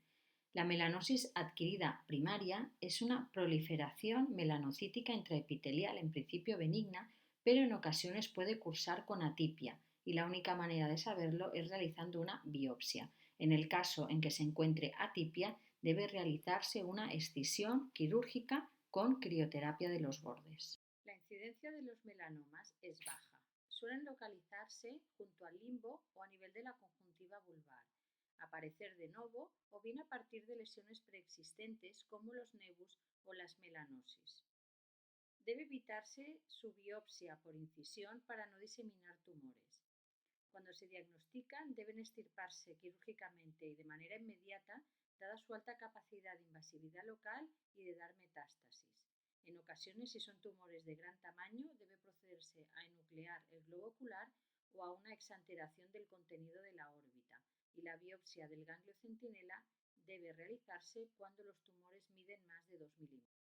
La melanosis adquirida primaria es una proliferación melanocítica intraepitelial, en principio benigna, pero en ocasiones puede cursar con atipia y la única manera de saberlo es realizando una biopsia. En el caso en que se encuentre atipia, debe realizarse una escisión quirúrgica con crioterapia de los bordes. La incidencia incidencia de los melanomas es baja. Suelen localizarse junto al limbo o a nivel de la conjuntiva vulvar, aparecer de novo o bien a partir de lesiones preexistentes como los nevus o las melanosis. Debe evitarse su biopsia por incisión para no diseminar tumores. Cuando se diagnostican, deben extirparse quirúrgicamente y de manera inmediata, dada su alta capacidad de invasividad local y de dar metástasis. En ocasiones, si son tumores de gran tamaño, debe procederse a enuclear el globo ocular o a una exanteración del contenido de la órbita, y la biopsia del ganglio centinela debe realizarse cuando los tumores miden más de 2 milímetros.